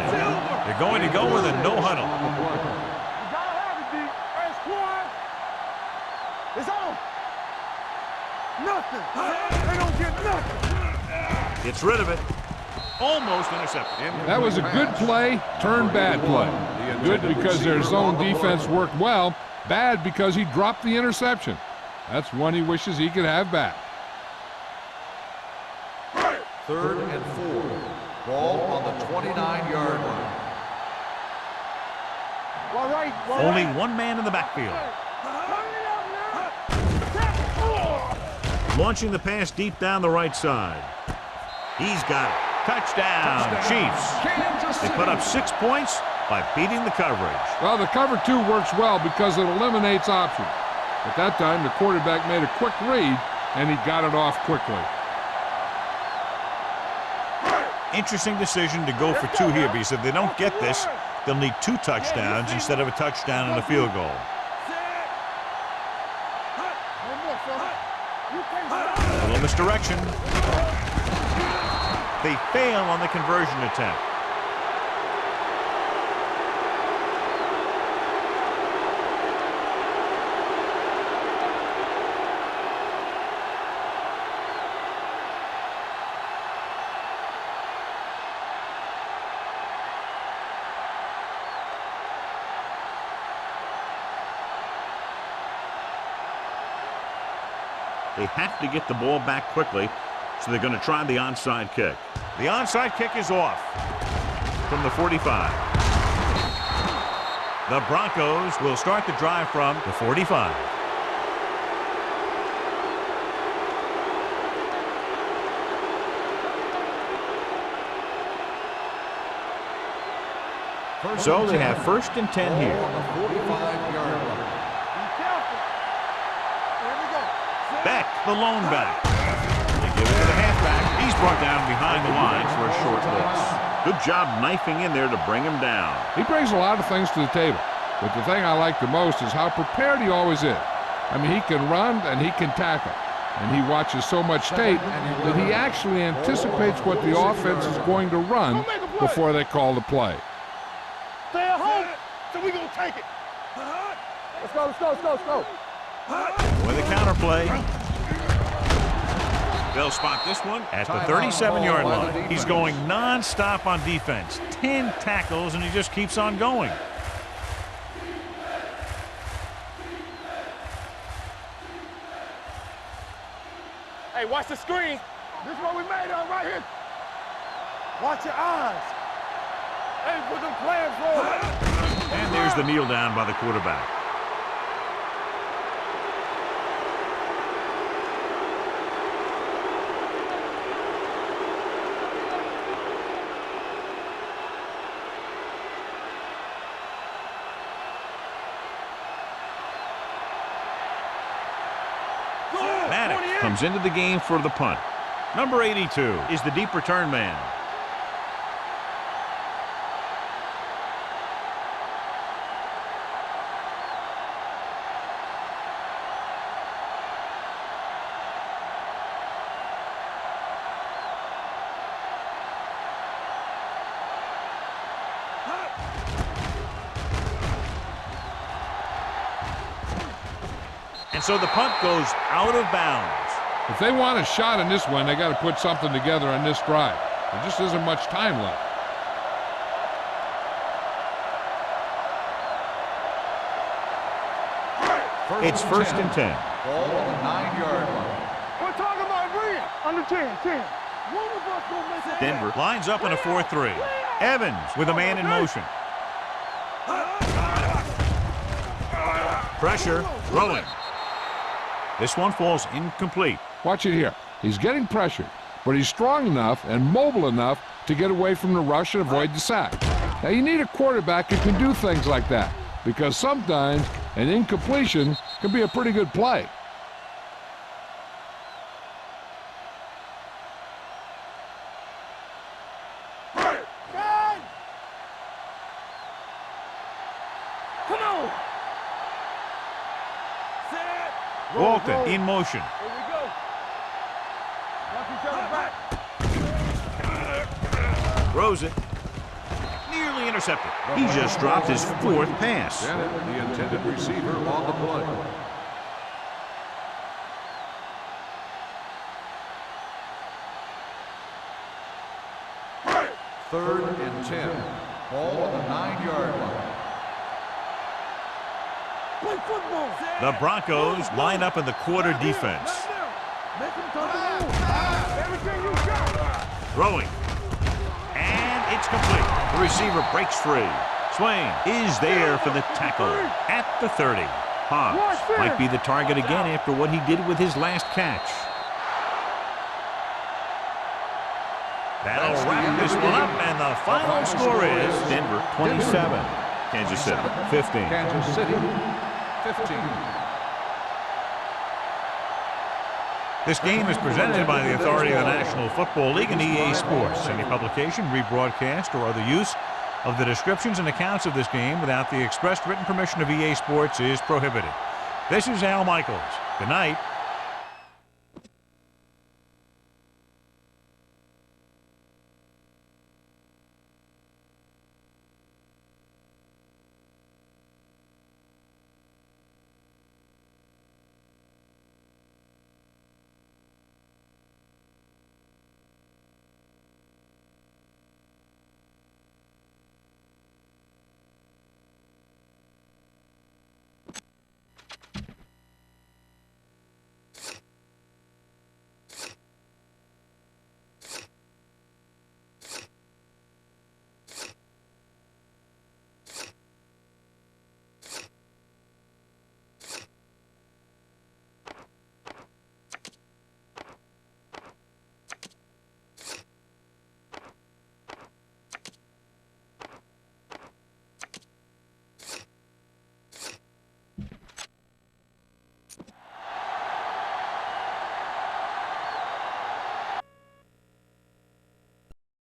S1: They're going to go with a no huddle.
S4: You gotta have it, D. First squad. It's on. Nothing. They don't get nothing.
S1: Gets rid of it. Almost intercepted.
S2: That was a good play, turned bad play. Good because their zone defense worked well. Bad because he dropped the interception. That's one he wishes he could have back.
S3: Third and 4. Ball on the 29-yard line.
S4: All right.
S1: Only one man in the backfield. Launching the pass deep down the right side. He's got it. Touchdown, Chiefs. They put up 6 points by beating the coverage.
S2: Well, the cover 2 works well because it eliminates options. At that time, the quarterback made a quick read, and he got it off quickly.
S1: Interesting decision to go for 2 here, because if they don't get this, they'll need 2 touchdowns instead of a touchdown and a field goal. A little misdirection. They fail on the conversion attempt. They have to get the ball back quickly, so they're going to try the onside kick. The onside kick is off from the 45. The Broncos will start the drive from the 45. So they have first and 10 here.
S3: On the 45-yard line.
S1: Beck, the lone back. They give it to the halfback. He's brought down behind the line for a short loss. Good job knifing in there to bring him down.
S2: He brings a lot of things to the table, but the thing I like the most is how prepared he always is. I mean, he can run and he can tackle, and he watches so much tape that he actually anticipates what the offense is going to run before they call the play.
S4: Stay at home, so we gonna take it. Let's go, let's go, let's go, let's go.
S1: With a counter play. They'll spot this one at the 37-yard line. He's going non-stop on defense. 10 tackles, and he just keeps on going.
S4: Hey, Hey, watch the screen. This is what we made of right here. Watch your eyes. Hey, put them clams on.
S1: And there's the kneel down by the quarterback. Maddox comes into the game for the punt. Number 82 is the deep return man. And so the punt goes out of bounds.
S2: If they want a shot in this one, they got to put something together on this drive. There just isn't much time left.
S1: It's first and 10.
S3: Ball on the 9-yard line.
S4: We're talking about green. Under 10. One of us gonna make it.
S1: Denver lines up in a 4-3. Evans with a man in motion. Pressure, throwing. This one falls incomplete.
S2: Watch it here. He's getting pressured, but he's strong enough and mobile enough to get away from the rush and avoid the sack. Now, you need a quarterback who can do things like that, because sometimes an incompletion can be a pretty good play.
S4: Come on.
S1: Walton in motion.
S4: Here we go. Watch each other back.
S1: Throws it. Nearly intercepted. He just dropped his 4th pass.
S3: Bennett, the intended receiver, on the play. Third and 10. Ball on the 9-yard line.
S4: Play football.
S1: The Broncos line up in the quarter defense.
S4: Make him touch the ball. Everything you got.
S1: Throwing. And it's complete. The receiver breaks free. Swain is there for the tackle at the 30. Hobbs might be the target again after what he did with his last catch. That'll wrap this one up, and the final score is Denver 27, Kansas City 15.
S3: Kansas City 15.
S1: This game is presented by the authority of the National Football League and EA Sports. Any publication, rebroadcast, or other use of the descriptions and accounts of this game without the expressed written permission of EA Sports is prohibited. This is Al Michaels. Good night.